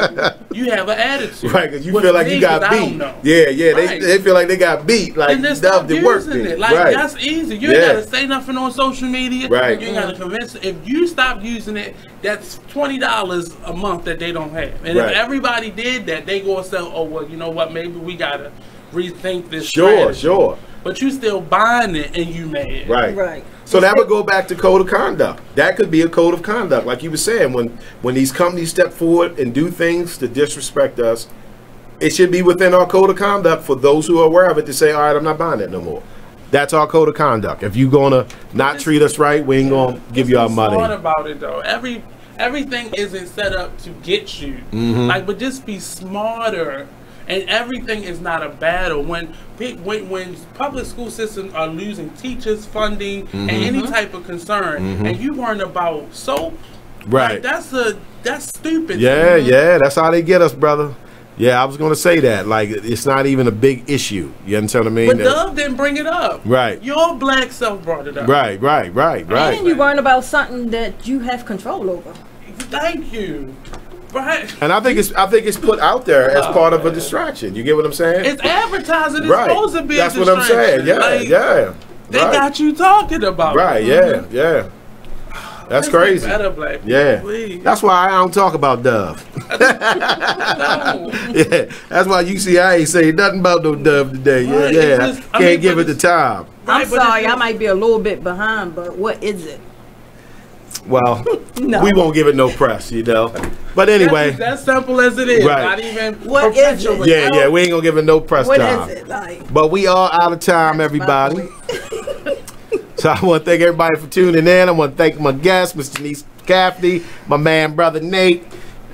you have an attitude. Right, because you feel like you got beat. Yeah. Right. They feel like they got beat. Like Dove did work. Like that's easy. You ain't gotta say nothing on social media. Right. You ain't gotta convince. If you stop using it, that's $20 a month that they don't have. And if everybody did that, they gonna say, oh well, you know what? Maybe we gotta rethink this. Sure. But you still buying it and you mad. Right. So that would go back to code of conduct. That could be a code of conduct, like you were saying. When these companies step forward and do things to disrespect us, it should be within our code of conduct for those who are aware of it to say, all right, I'm not buying that no more. That's our code of conduct. If you gonna not treat us right, we ain't gonna give you our money. Smart about it though. Everything isn't set up to get you. Like, but just be smarter. And everything is not a battle. When public school systems are losing teachers, funding, and any type of concern, and you worrying about soap, right? Like, that's stupid. Yeah, yeah, that's how they get us, brother. Yeah, I was gonna say that. Like, it's not even a big issue. You understand what I mean? But Dove didn't bring it up. Right. Your black self brought it up. Right. And you worrying about something that you have control over. Thank you. Right. And I think it's put out there as part of a distraction. You get what I'm saying? It's advertising. It's right. supposed to be That's a what I'm saying. Yeah, like, yeah. They got you talking about right. it. Yeah. That's crazy. Better, black people, yeah. please. That's why I don't talk about Dove. Yeah. That's why you see I ain't saying nothing about no Dove today. Right. Yeah. Can't give it the time. I'm sorry, I might be a little bit behind, but what is it? Well, No. we won't give it no press, you know. But anyway, that's simple as it is. Right. Not even What is it? Yeah, we ain't gonna give it no press What time. is it like? But we are out of time, everybody. So I want to thank everybody for tuning in. I want to thank my guest, Mr. Janice McCaffrey, my man, brother Nate.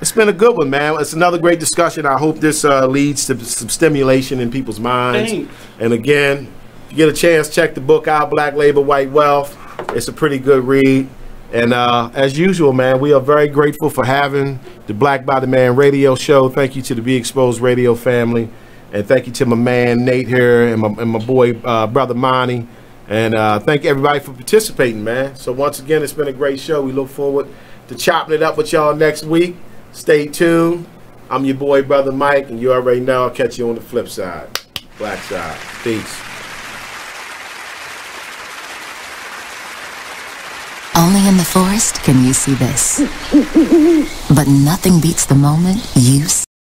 It's been a good one, man. It's another great discussion. I hope this leads to some stimulation in people's minds. Thanks. And again, if you get a chance, check the book out, Black Labor, White Wealth. It's a pretty good read. And as usual, man, we are very grateful for having the Black by the Man radio show. Thank you to the Be Exposed Radio family. And thank you to my man Nate here and my boy, brother Monty. And thank everybody for participating, man. So once again, it's been a great show. We look forward to chopping it up with y'all next week. Stay tuned. I'm your boy, brother Mike, and you already know I'll catch you on the flip side. Black side. Peace. Only in the forest can you see this. But nothing beats the moment you see.